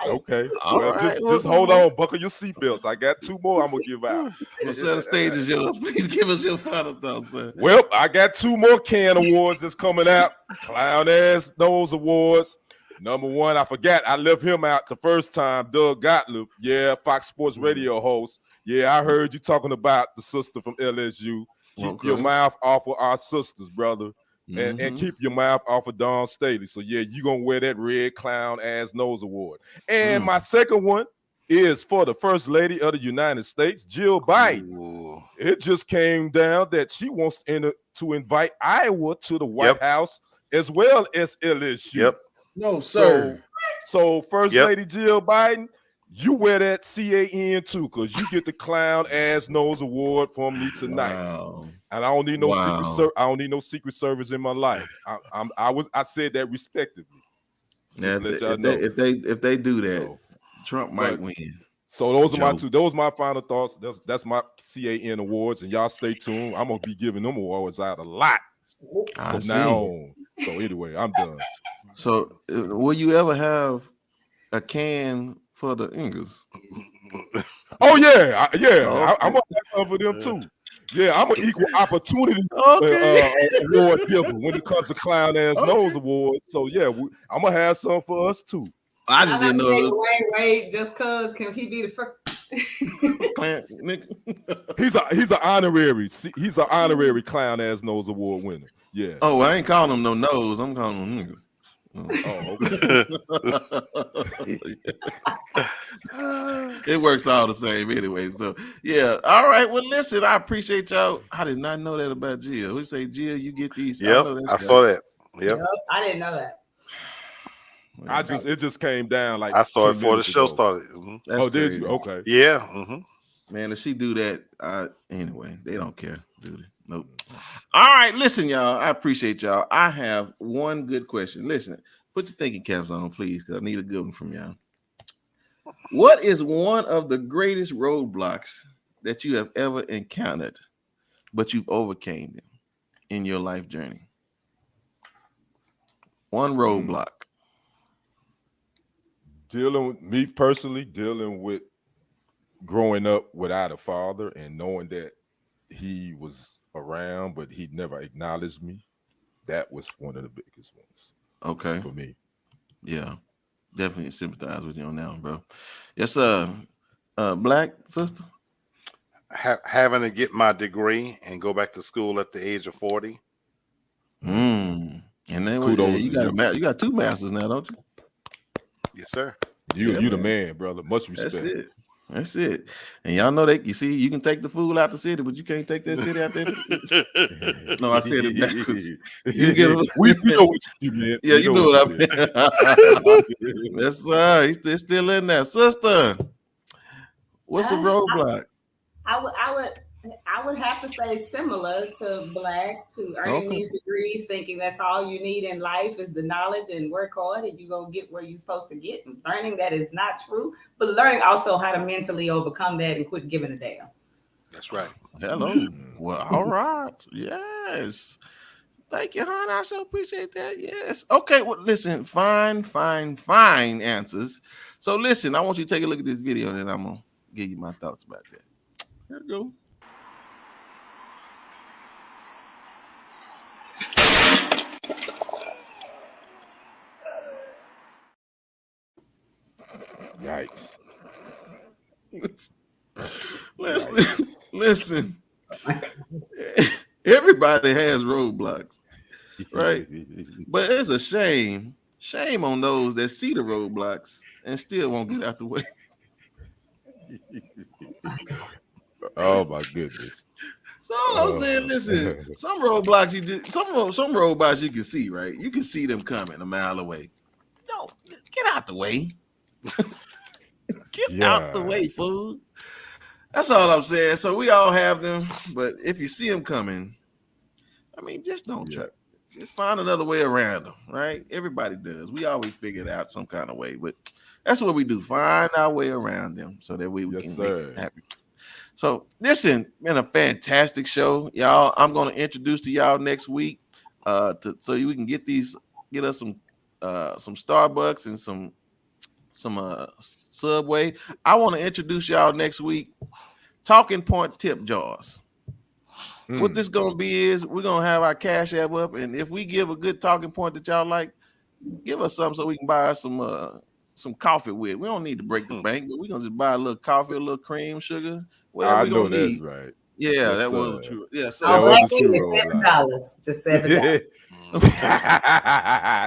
Okay. All right. Just hold on. Buckle your seatbelts. I got 2 more I'm going to give out. The center stage is yours. Please give us your final thoughts, sir. Well, I got 2 more Can Awards that's coming out. Clown Ass Nose Awards. Number 1, I forgot. I left him out the first time. Doug Gottlieb. Yeah, Fox Sports Radio host. Yeah, I heard you talking about the sister from LSU. Keep your mouth off of our sisters, brother. And keep your mouth off of Dawn Staley. So, yeah, you're going to wear that red clown ass nose award. And my second one is for the First Lady of the United States, Jill Biden. Ooh. It just came down that she wants to invite Iowa to the White House as well as LSU. Yep. No, sir. So First Lady Jill Biden, you wear that CAN too, because you get the clown ass nose award from me tonight. Wow. And I don't need no I don't need no Secret Service in my life. I said that respectively. Yeah, if they do that, Trump might win. So those are my 2. Those are my final thoughts. That's my CAN awards, and y'all stay tuned. I'm gonna be giving them awards out a lot from now on. So anyway, I'm done. So will you ever have a can for the Ingles? Oh yeah, I'm gonna have some for them too. Yeah, I'm an equal opportunity award giver when it comes to clown ass nose awards. So yeah, I'm gonna have some for us too. I just didn't know. Wait, just cause can he be the first? He's an honorary. He's an honorary clown ass nose award winner. Yeah. Oh, I ain't calling him no nose. I'm calling him nigga. It works all the same anyway. So yeah. All right. Well, listen, I appreciate y'all. I did not know that about Jill. We say, Jill, you get these. Yep, I saw that. Yep. I didn't know that. It just came down like I saw it before the show started. Oh, did you? Okay. Yeah. Man, if she do that, anyway, they don't care, do they? Nope. All right, listen, y'all. I appreciate y'all. I have one good question. Listen, put your thinking caps on, please, because I need a good one from y'all. What is one of the greatest roadblocks that you have ever encountered, but you've overcame them in your life journey? One roadblock. Dealing with growing up without a father and knowing that he was around, but he never acknowledged me. That was one of the biggest ones. Okay. For me. Yeah. Definitely sympathize with you on that one, bro. Yes, sir. Black sister? Having to get my degree and go back to school at the age of 40. And then you got 2 masters now, don't you? Yes, sir. You the man, brother. Much respect. That's it. That's it. And y'all know that you see, you can take the food out the city, but you can't take that city out there. No, I said it backwards. You get we know what you meant. Yeah, you know what I mean. meant. Yes, he's still in there. Sister, what's the roadblock? I would have to say similar to Black, to earning these degrees, thinking that's all you need in life is the knowledge and work hard and you're going to get where you're supposed to get. And learning that is not true, but learning also how to mentally overcome that and quit giving a damn. That's right. Hello. Well, all right. Yes. Thank you, hon. I sure appreciate that. Yes. Okay. Well, listen, fine answers. So listen, I want you to take a look at this video and then I'm going to give you my thoughts about that. Here we go. Yikes. Listen. Everybody has roadblocks, right? But it's a shame on those that see the roadblocks and still won't get out the way. Oh my goodness. So all I'm saying, listen, some roadblocks some roadblocks you can see, right? You can see them coming a mile away. No, get out the way. Get out the way, fool. That's all I'm saying. So we all have them, but if you see them coming, I mean, just don't try. Just find another way around them, right? Everybody does. We always figure it out some kind of way, but that's what we do. Find our way around them so that we can make them happy. So listen, been a fantastic show, y'all. I'm going to introduce to y'all next week, so we can get us some Starbucks and some Subway. I want to introduce y'all next week. Talking point tip jars. What this gonna be is we're gonna have our Cash App up, and if we give a good talking point that y'all like, give us something so we can buy us some coffee with. We don't need to break the bank, but we're gonna just buy a little coffee, a little cream, sugar, whatever we gonna need. Right. Yeah, yes, that was true. Yeah, so that was a true $7. Just $7.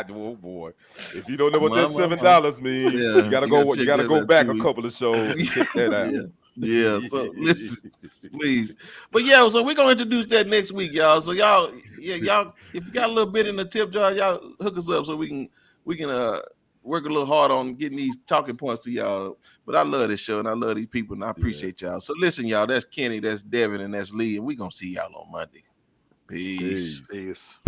Oh boy! If you don't know what that $7 means, you gotta go back a couple of shows to check that out. Yeah. So listen, please. But yeah, so we're gonna introduce that next week, y'all. So y'all, if you got a little bit in the tip jar, y'all hook us up so we can work a little hard on getting these talking points to y'all. But I love this show and I love these people and I appreciate y'all. So listen, y'all, that's Kenny, that's Devin, and that's Lee, and we're gonna see y'all on Monday. Peace. Peace.